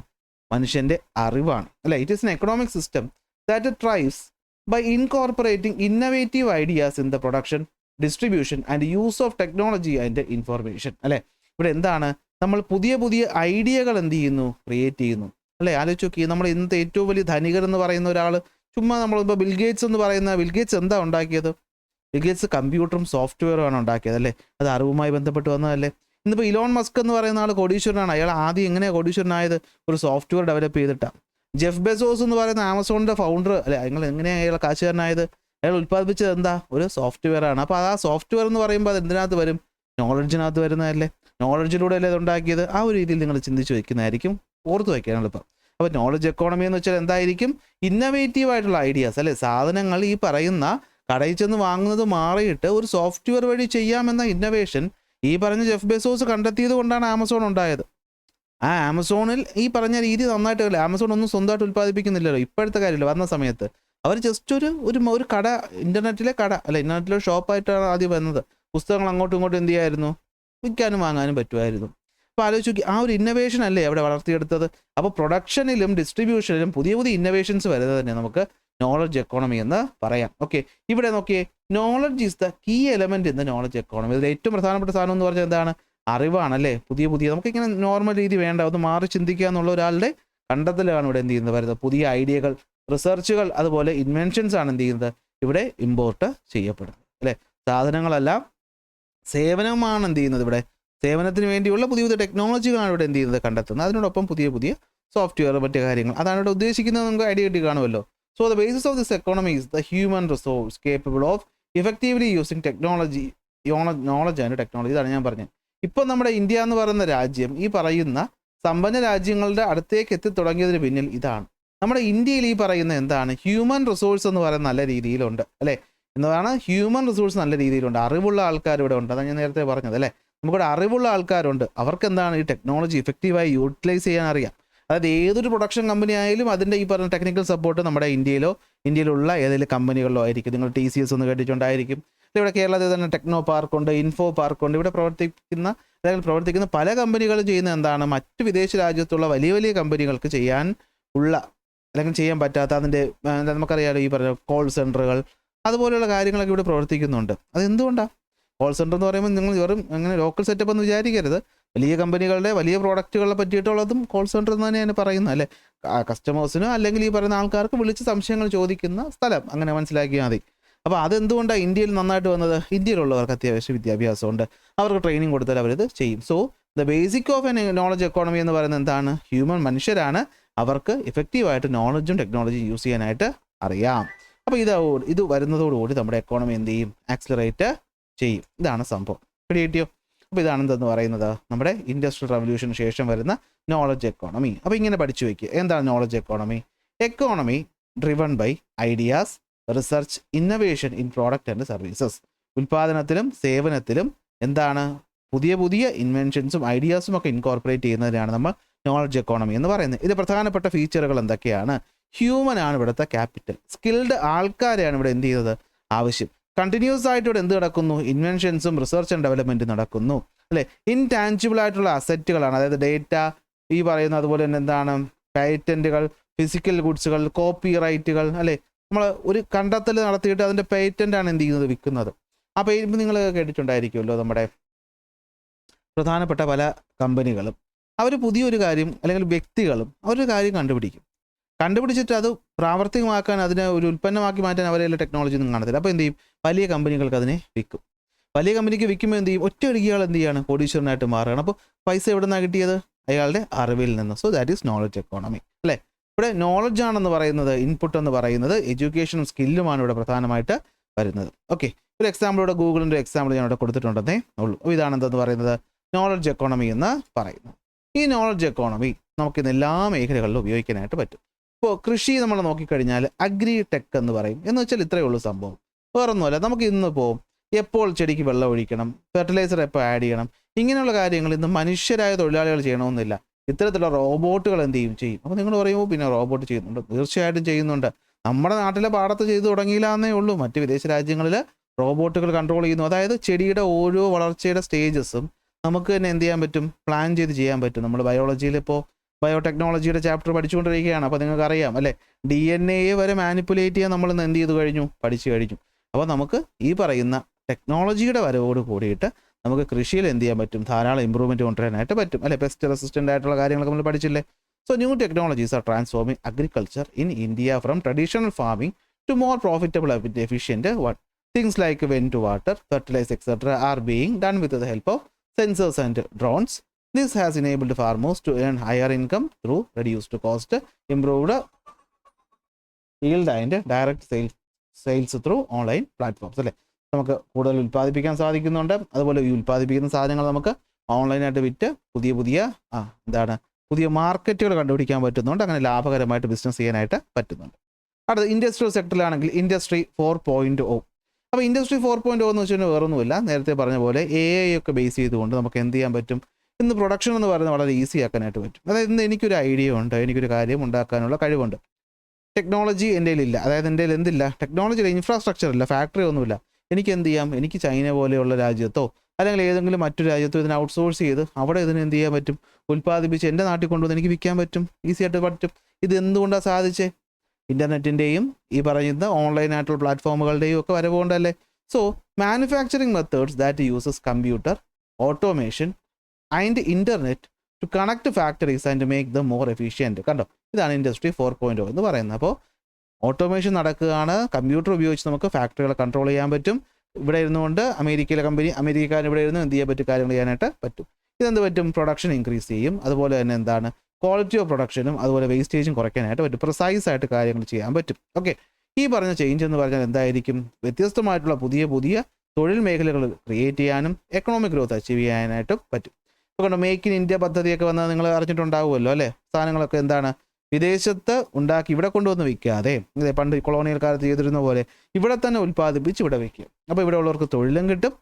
മനുഷ്യൻ്റെ അറിവാണ് അല്ലേ. It is an economic system that thrives by incorporating innovative ideas in the production, distribution and use of technology and information അല്ലേ. ഇവിടെ എന്താണ്, നമ്മൾ പുതിയ പുതിയ ഐഡിയകൾ എന്ത് ചെയ്യുന്നു, ക്രിയേറ്റ് ചെയ്യുന്നു അല്ലേ. ആലോചിച്ച് നോക്കി, നമ്മൾ ഇന്നത്തെ ഏറ്റവും വലിയ ധനികർ എന്ന് പറയുന്ന ഒരാൾ, ചുമ്മാ നമ്മളിപ്പോൾ ബിൽഗേറ്റ്സ് എന്ന് പറയുന്ന ബിൽഗേറ്റ്സ് എന്താ ഉണ്ടാക്കിയത്, ബിൽഗേറ്റ്സ് കമ്പ്യൂട്ടറും സോഫ്റ്റ്വെയറുമാണ് ഉണ്ടാക്കിയത് അല്ലേ. അത് അറിവുമായി ബന്ധപ്പെട്ട് വന്നതല്ലേ. ഇന്നിപ്പോൾ ഇലോൺ മസ്ക് എന്ന് പറയുന്ന ആൾ കോടീശ്വരനാണ്. അയാൾ ആദ്യം എങ്ങനെയാണ് കോടീശ്വരനായത്, ഒരു സോഫ്റ്റ്വെയർ ഡെവലപ്പ് ചെയ്തിട്ടാണ്. ജെഫ് ബെസോസ് എന്ന് പറയുന്ന ആമസോണിൻ്റെ ഫൗണ്ടർ അല്ലേ, അയാൾ എങ്ങനെയാണ് അയാൾ കാശുകാരനായത്, അയാൾ ഉൽപ്പാദിപ്പിച്ചത് എന്താ, ഒരു സോഫ്റ്റ്വെയർ ആണ്. അപ്പോൾ ആ സോഫ്റ്റ്വെയർ എന്ന് പറയുമ്പോൾ അത് എന്തിനകത്ത് വരും, നോളജിനകത്ത് വരുന്നതല്ലേ. നോളജിലൂടെ അല്ലേ അതുണ്ടാക്കിയത്? ആ ഒരു രീതിയിൽ നിങ്ങൾ ചിന്തിച്ച് വയ്ക്കുന്നതായിരിക്കും ഓർത്ത് വയ്ക്കാൻ എളുപ്പം. അപ്പോൾ നോളജ് എക്കോണമി എന്ന് വെച്ചാൽ എന്തായിരിക്കും? ഇന്നവേറ്റീവ് ആയിട്ടുള്ള ഐഡിയാസ് അല്ലേ, സാധനങ്ങൾ ഈ പറയുന്ന കടയിൽ ചെന്ന് വാങ്ങുന്നത് മാറിയിട്ട് ഒരു സോഫ്റ്റ്വെയർ വഴി ചെയ്യാമെന്ന ഇന്നവേഷൻ ഈ പറഞ്ഞ ജെഫ് ബെസോസ് കണ്ടെത്തിയത് കൊണ്ടാണ് ആമസോൺ ഉണ്ടായത്. ആ ആമസോണിൽ ഈ പറഞ്ഞ രീതി നന്നായിട്ട് കളില്ല. ആമസോൺ ഒന്നും സ്വന്തമായിട്ട് ഉൽപ്പാദിപ്പിക്കുന്നില്ലല്ലോ ഇപ്പോഴത്തെ കാര്യമില്ല. വന്ന സമയത്ത് അവർ ജസ്റ്റ് ഒരു കട, ഇൻ്റർനെറ്റിലെ കട അല്ല, ഇൻ്റർനെറ്റിലെ ഷോപ്പായിട്ടാണ് ആദ്യം വന്നത്. പുസ്തകങ്ങൾ അങ്ങോട്ടും ഇങ്ങോട്ടും എന്ത് ചെയ്യായിരുന്നു? വിൽക്കാനും വാങ്ങാനും പറ്റുമായിരുന്നു. അപ്പോൾ ആലോചിച്ച് നോക്കി, ആ ഒരു ഇന്നവേഷൻ അല്ലേ അവിടെ വളർത്തിയെടുത്തത്. അപ്പോൾ പ്രൊഡക്ഷനിലും ഡിസ്ട്രിബ്യൂഷനിലും പുതിയ പുതിയ ഇന്നവേഷൻസ് വരുന്നത് തന്നെ നമുക്ക് നോളജ് എക്കോണമി എന്ന് പറയാം. ഓക്കെ, ഇവിടെ നോക്കിയേ, knowledge is the key element in the knowledge economy. ഇതിൽ ഏറ്റവും പ്രധാനപ്പെട്ട സാധനം എന്ന് പറഞ്ഞാൽ എന്താണ്? അറിവാണല്ലേ. പുതിയ നമുക്കിങ്ങനെ നോർമൽ രീതി വേണ്ട, ഒന്ന് മാറി ചിന്തിക്കുക എന്നുള്ള ഒരാളുടെ കണ്ടെത്തലാണ് ഇവിടെ എന്ത് ചെയ്യുന്നത് വരുന്നത്. പുതിയ ഐഡിയകൾ, റിസർച്ചുകൾ, അതുപോലെ ഇൻവെൻഷൻസ് ആണ് എന്ത് ചെയ്യുന്നത് ഇവിടെ ഇമ്പോർട്ട് ചെയ്യപ്പെടുന്നത് അല്ലേ. സാധനങ്ങളെല്ലാം സേവനമാണ് എന്ത് ചെയ്യുന്നത് ഇവിടെ. സേവനത്തിന് വേണ്ടിയുള്ള പുതിയ പുതിയ ടെക്നോളജികളാണ് ഇവിടെ എന്ത് ചെയ്യുന്നത് കണ്ടെത്തുന്നത്. അതിനോടൊപ്പം പുതിയ സോഫ്റ്റ്വെയർ, മറ്റു കാര്യങ്ങൾ, അതാണ് ഇവിടെ ഉദ്ദേശിക്കുന്നത്. നമുക്ക് ഐഡിയ കിട്ടി കാണുമല്ലോ. So the basis of this economy is the human resource capable of effectively using technology, knowledge and technology. ഇതാണ് ഞാൻ പറഞ്ഞത്. ഇപ്പോൾ നമ്മുടെ ഇന്ത്യ എന്ന് പറയുന്ന രാജ്യം ഈ പറയുന്ന സമ്പന്ന രാജ്യങ്ങളുടെ അടുത്തേക്ക് എത്തിത്തുടങ്ങിയതിന് പിന്നിൽ ഇതാണ്. നമ്മുടെ ഇന്ത്യയിൽ ഈ പറയുന്ന എന്താണ്? ഹ്യൂമൻ റിസോഴ്സ് എന്ന് പറയുന്ന നല്ല രീതിയിലുണ്ട് അല്ലേ. എന്നതാണ് ഹ്യൂമൻ റിസോഴ്സ് നല്ല രീതിയിലുണ്ട്. അറിവുള്ള ആൾക്കാർ ഇവിടെ ഉണ്ട്. അതാണ് ഞാൻ നേരത്തെ പറഞ്ഞത് അല്ലേ. നമുക്കിവിടെ അറിവുള്ള ആൾക്കാരുണ്ട്. അവർക്ക് എന്താണ് ഈ ടെക്നോളജി ഇഫക്റ്റീവായി യൂട്ടിലൈസ് ചെയ്യാൻ അറിയാം. അതായത് ഏതൊരു പ്രൊഡക്ഷൻ കമ്പനി ആയാലും അതിൻ്റെ ഈ പറഞ്ഞ ടെക്നിക്കൽ സപ്പോർട്ട് നമ്മുടെ ഇന്ത്യയിലുള്ള ഏതെങ്കിലും കമ്പനികളിലോ ആയിരിക്കും. നിങ്ങൾ TCS ഒന്ന് കേട്ടിട്ടുണ്ടായിരിക്കും. ഇവിടെ കേരളത്തിൽ തന്നെ ടെക്നോ പാർക്കുണ്ട്, ഇൻഫോ പാർക്കുണ്ട്. ഇവിടെ പ്രവർത്തിക്കുന്ന പല കമ്പനികളും ചെയ്യുന്ന എന്താണ്? മറ്റ് വിദേശ രാജ്യത്തുള്ള വലിയ വലിയ കമ്പനികൾക്ക് ചെയ്യാൻ അല്ലെങ്കിൽ ചെയ്യാൻ പറ്റാത്ത അതിൻ്റെ നമുക്കറിയാലോ ഈ പറഞ്ഞ കോൾ സെൻറ്ററുകൾ, അതുപോലെയുള്ള കാര്യങ്ങളൊക്കെ ഇവിടെ പ്രവർത്തിക്കുന്നുണ്ട്. അതെന്തുകൊണ്ടാണ്? കോൾ സെൻറ്റർ എന്ന് പറയുമ്പോൾ നിങ്ങൾ വെറും അങ്ങനെ ലോക്കൽ സെറ്റപ്പ് എന്ന് വിചാരിക്കരുത്. വലിയ കമ്പനികളുടെ വലിയ പ്രോഡക്റ്റുകളെ പറ്റിയിട്ടുള്ളതും കോൾ സെൻറ്റർ എന്ന് തന്നെയാണ് പറയുന്നത് അല്ലേ. കസ്റ്റമേഴ്സിനോ അല്ലെങ്കിൽ ഈ പറയുന്ന ആൾക്കാർക്ക് വിളിച്ച് സംശയങ്ങൾ ചോദിക്കുന്ന സ്ഥലം, അങ്ങനെ മനസ്സിലാക്കിയാൽ മതി. അപ്പോൾ അതെന്തുകൊണ്ടാണ് ഇന്ത്യയിൽ നന്നായിട്ട് വന്നത്? ഇന്ത്യയിലുള്ളവർക്ക് അത്യാവശ്യം വിദ്യാഭ്യാസമുണ്ട്, അവർക്ക് ട്രെയിനിങ് കൊടുത്താൽ അവരിത് ചെയ്യും. So the basic of A knowledge economy എന്ന് പറയുന്നത് എന്താണ്? മനുഷ്യരാണ്, അവർക്ക് എഫക്റ്റീവായിട്ട് നോളജും ടെക്നോളജിയും യൂസ് ചെയ്യാനായിട്ട് അറിയാം. അപ്പോൾ ഇത് വരുന്നതോടുകൂടി നമ്മുടെ എക്കോണമി എന്ത് ചെയ്യും? ആക്സിലറേറ്റ് ചെയ്യും. ഇതാണ് സംഭവം. കിട്ടിയോ? അപ്പോൾ ഇതാണ് എന്തെന്ന് പറയുന്നത് നമ്മുടെ ഇൻഡസ്ട്രിയൽ റവല്യൂഷന് ശേഷം വരുന്ന നോളജ് എക്കോണമി. അപ്പോൾ ഇങ്ങനെ പഠിച്ചു വയ്ക്കുക. എന്താണ് knowledge economy? Economy driven by ideas, research, innovation in product and services. ഉൽപ്പാദനത്തിലും സേവനത്തിലും എന്താണ്? പുതിയ ഇൻവെൻഷൻസും ഐഡിയാസും ഒക്കെ ഇൻകോർപ്പറേറ്റ് ചെയ്യുന്നതിനാണ് നമ്മൾ നോളജ് എക്കോണമി എന്ന് പറയുന്നത്. ഇത് പ്രധാനപ്പെട്ട ഫീച്ചറുകൾ എന്തൊക്കെയാണ്? ഹ്യൂമൻ ആണ് ഇവിടുത്തെ ക്യാപിറ്റൽ. സ്കിൽഡ് ആൾക്കാരെയാണ് ഇവിടെ എന്ത് ചെയ്യുന്നത്? ആവശ്യം. കണ്ടിന്യൂസ് ആയിട്ട് ഇവിടെ എന്ത് നടക്കുന്നു? ഇൻവെൻഷൻസും റിസർച്ച് ആൻഡ് ഡെവലപ്മെൻറ്റും നടക്കുന്നു അല്ലേ. ഇൻടാഞ്ചിബിൾ ആയിട്ടുള്ള അസറ്റുകളാണ്, അതായത് ഡേറ്റ, ഈ പറയുന്ന, അതുപോലെ തന്നെ എന്താണ് പേറ്റൻറ്റുകൾ, ഫിസിക്കൽ ഗുഡ്സുകൾ, കോപ്പി റൈറ്റുകൾ അല്ലേ. നമ്മൾ ഒരു കണ്ടെത്തൽ നടത്തിയിട്ട് അതിൻ്റെ പേറ്റൻ്റാണ് എന്ത് ചെയ്യുന്നത്? വിൽക്കുന്നത്. ആ പേര് നിങ്ങൾ കേട്ടിട്ടുണ്ടായിരിക്കുമല്ലോ. നമ്മുടെ പ്രധാനപ്പെട്ട പല കമ്പനികളും അവർ പുതിയൊരു കാര്യം അല്ലെങ്കിൽ വ്യക്തികളും അവരൊരു കാര്യം കണ്ടുപിടിച്ചിട്ട് അത് പ്രാവർത്തികമാക്കാൻ, അതിനെ ഒരു ഉൽപ്പന്നമാക്കി മാറ്റാൻ അവരെല്ലാം ടെക്നോളജി ഒന്നും കാണത്തില്ല. അപ്പോൾ എന്ത് ചെയ്യും? വലിയ കമ്പനികൾക്ക് അതിനെ വിൽക്കും. വലിയ കമ്പനിക്ക് വിൽക്കുമ്പോൾ എന്ത് ചെയ്യും? ഒറ്റയടിക്ക് എന്ത് ചെയ്യാണ്? കോടീശ്വരനായിട്ട് മാറുകയാണ്. അപ്പോൾ പൈസ എവിടെ നിന്നാണ് കിട്ടിയത്? അയാളുടെ അറിവിൽ നിന്ന്. So that is knowledge economy അല്ലേ. ഇവിടെ നോളജ് ആണെന്ന് പറയുന്നത്, ഇൻപുട്ട് എന്ന് പറയുന്നത് എഡ്യൂക്കേഷനും സ്കില്ലുമാണ് ഇവിടെ പ്രധാനമായിട്ട് വരുന്നത്. ഓക്കെ, ഒരു എക്സാമ്പിൾ ഇവിടെ ഗൂഗിളിൻ്റെ എക്സാമ്പിൾ ഞാൻ ഇവിടെ കൊടുത്തിട്ടുണ്ടെന്നേ ഉള്ളൂ. അപ്പോൾ ഇതാണ് എന്തെന്ന് പറയുന്നത് നോളജ് എക്കോണമി എന്ന് പറയുന്നത്. ഈ നോളജ് എക്കോണമി നമുക്കിന്ന് എല്ലാ മേഖലകളിലും ഉപയോഗിക്കാനായിട്ട് പറ്റും. ഇപ്പോൾ കൃഷി നമ്മൾ നോക്കിക്കഴിഞ്ഞാൽ അഗ്രി ടെക് എന്ന് പറയും. എന്ന് വെച്ചാൽ ഇത്രയേ ഉള്ളൂ സംഭവം, വേറൊന്നുമല്ല. നമുക്ക് ഇന്ന് ഇപ്പോൾ എപ്പോൾ ചെടിക്ക് വെള്ളം ഒഴിക്കണം, ഫെർട്ടിലൈസർ എപ്പോൾ ആഡ് ചെയ്യണം, ഇങ്ങനെയുള്ള കാര്യങ്ങൾ ഇന്ന് മനുഷ്യരായ തൊഴിലാളികൾ ചെയ്യണമെന്നില്ല. ഇത്തരത്തിലുള്ള റോബോട്ടുകൾ എന്ത് ചെയ്യും. അപ്പോൾ നിങ്ങൾ പറയുമ്പോൾ പിന്നെ റോബോട്ട് ചെയ്യുന്നുണ്ട്, തീർച്ചയായിട്ടും ചെയ്യുന്നുണ്ട്. നമ്മുടെ നാട്ടിലെ പാടത്ത് ചെയ്തു തുടങ്ങിയില്ലാന്നേ ഉള്ളൂ. മറ്റ് വിദേശ രാജ്യങ്ങളിൽ റോബോട്ടുകൾ കൺട്രോൾ ചെയ്യുന്നു. അതായത് ചെടിയുടെ ഓരോ വളർച്ചയുടെ സ്റ്റേജസും നമുക്ക് തന്നെ എന്ത് ചെയ്യാൻ പറ്റും? പ്ലാൻ ചെയ്ത് ചെയ്യാൻ പറ്റും. നമ്മൾ ബയോളജിയിൽ ഇപ്പോൾ ബയോടെക്നോളജിയുടെ ചാപ്റ്റർ പഠിച്ചുകൊണ്ടിരിക്കുകയാണ്. അപ്പോൾ നിങ്ങൾക്കറിയാം അല്ലേ, DNA വരെ മാനിപ്പുലേറ്റ് ചെയ്യാൻ നമ്മൾ ഇന്ന് എന്ത് ചെയ്തു കഴിഞ്ഞു? പഠിച്ചു കഴിഞ്ഞു. അപ്പോൾ നമുക്ക് ഈ പറയുന്ന ടെക്നോളജിയുടെ വരവോട് കൂടിയിട്ട് നമുക്ക് കൃഷിയിൽ എന്ത് ചെയ്യാൻ പറ്റും? ധാരാളം ഇമ്പ്രൂവ്മെൻറ്റ് കൊണ്ടുവരാനായിട്ട് പറ്റും അല്ലേ. പെസ്റ്റ് റെസിസ്റ്റൻ്റ് ആയിട്ടുള്ള കാര്യങ്ങളൊക്കെ നമ്മൾ പഠിച്ചില്ലേ. So new technologies are transforming agriculture in India from traditional farming to more profitable and efficient one. Things like wind to water, fertilize, etc. are being done with the help of sensors and drones. This has enabled farmers to earn higher income through reduced cost, improved yield and direct sales through online platforms അല്ലേ. നമുക്ക് കൂടുതൽ ഉൽപ്പാദിപ്പിക്കാൻ സാധിക്കുന്നുണ്ട്. അതുപോലെ ഈ ഉൽപ്പാദിപ്പിക്കുന്ന സാധനങ്ങൾ നമുക്ക് ഓൺലൈനായിട്ട് വിറ്റ് പുതിയ മാർക്കറ്റുകൾ കണ്ടുപിടിക്കാൻ പറ്റുന്നുണ്ട്. അങ്ങനെ ലാഭകരമായിട്ട് ബിസിനസ് ചെയ്യാനായിട്ട് പറ്റുന്നുണ്ട്. അടുത്ത ഇൻഡസ്ട്രിയൽ സെക്ടറിലാണെങ്കിൽ ഇൻഡസ്ട്രി 4.0. അപ്പോൾ ഇൻഡസ്ട്രി 4.0 എന്ന് വെച്ചാൽ വേറൊന്നുമില്ല, നേരത്തെ പറഞ്ഞ പോലെ AI ഒക്കെ ബേസ് ചെയ്തുകൊണ്ട് നമുക്ക് എന്ത് ചെയ്യാൻ പറ്റും, ഇന്ന് പ്രൊഡക്ഷൻ എന്ന് പറയുന്നത് വളരെ ഈസി ആക്കാനായിട്ട് പറ്റും. അതായത് ഇന്ന് എനിക്കൊരു ഐഡിയ ഉണ്ട്, എനിക്കൊരു കാര്യം ഉണ്ടാക്കാനുള്ള കഴിവുണ്ട്, ടെക്നോളജി എൻ്റെ കയ്യിലില്ല, അതായത് എൻ്റെ കയ്യിൽ എന്തില്ല, ടെക്നോളജിയിൽ ഇൻഫ്രാസ്ട്രക്ചർ ഇല്ല, ഫാക്ടറി ഒന്നുമില്ല. എനിക്ക് എന്ത് ചെയ്യാം, എനിക്ക് ചൈന പോലെയുള്ള രാജ്യത്തോ അല്ലെങ്കിൽ ഏതെങ്കിലും മറ്റൊരു രാജ്യത്തോ ഇതിന് ഔട്ട്സോഴ്സ് ചെയ്ത് അവിടെ ഇതിന് എന്ത് ചെയ്യാൻ പറ്റും, ഉൽപ്പാദിപ്പിച്ച് എൻ്റെ നാട്ടിൽ കൊണ്ടുവന്ന് എനിക്ക് വിൽക്കാൻ പറ്റും, ഈസി ആയിട്ട് പറ്റും. ഇത് എന്തുകൊണ്ടാണ് സാധിച്ചേ? ഇൻ്റർനെറ്റിൻ്റെയും ഈ പറയുന്ന ഓൺലൈനായിട്ടുള്ള പ്ലാറ്റ്ഫോമുകളുടെയും ഒക്കെ വരവുകൊണ്ടല്ലേ. So manufacturing methods that uses computer, automation and internet to connect factories and make them more efficient. കണ്ടോ, ഇതാണ് ഇൻഡസ്ട്രി 4.0 എന്ന് പറയുന്നത്. അപ്പോൾ ഓട്ടോമേഷൻ നടക്കുകയാണ്, കമ്പ്യൂട്ടർ ഉപയോഗിച്ച് നമുക്ക് ഫാക്ടറികളെ കൺട്രോൾ ചെയ്യാൻ പറ്റും. ഇവിടെ ഇരുന്നുകൊണ്ട് അമേരിക്കക്കാരൻ ഇവിടെ ഇരുന്ന് എന്ത് ചെയ്യാൻ പറ്റും, കാര്യങ്ങൾ ചെയ്യാനായിട്ട് പറ്റും. ഇതെന്ത് പറ്റും, പ്രൊഡക്ഷൻ ഇൻക്രീസ് ചെയ്യും. അതുപോലെ തന്നെ എന്താണ്, ക്വാളിറ്റി ഓഫ് പ്രൊഡക്ഷനും അതുപോലെ വേസ്റ്റേജും കുറയ്ക്കാനായിട്ട് പറ്റും. പ്രിസൈസ് ആയിട്ട് കാര്യങ്ങൾ ചെയ്യാൻ പറ്റും. ഓക്കെ, ഈ പറഞ്ഞ ചേഞ്ച് എന്ന് പറഞ്ഞാൽ എന്തായിരിക്കും, വ്യത്യസ്തമായിട്ടുള്ള പുതിയ തൊഴിൽ മേഖലകൾ ക്രിയേറ്റ് ചെയ്യാനും എക്കണോമിക് ഗ്രോത്ത് അച്ചീവ് ചെയ്യാനായിട്ടും പറ്റും. ഇപ്പോൾ മേക്ക് ഇൻ ഇന്ത്യ പദ്ധതിയൊക്കെ വന്നാൽ നിങ്ങൾ അറിഞ്ഞിട്ടുണ്ടാവുമല്ലോ അല്ലേ. സാധനങ്ങളൊക്കെ എന്താണ്, വിദേശത്ത് ഉണ്ടാക്കി ഇവിടെ കൊണ്ടുവന്ന് വിൽക്കാതെ, പണ്ട് കൊളോണിയൽ കാലത്ത് ചെയ്തിരുന്ന പോലെ ഇവിടെ തന്നെ ഉൽപ്പാദിപ്പിച്ച് ഇവിടെ വയ്ക്കുക. അപ്പോൾ ഇവിടെ ഉള്ളവർക്ക് തൊഴിലും കിട്ടും,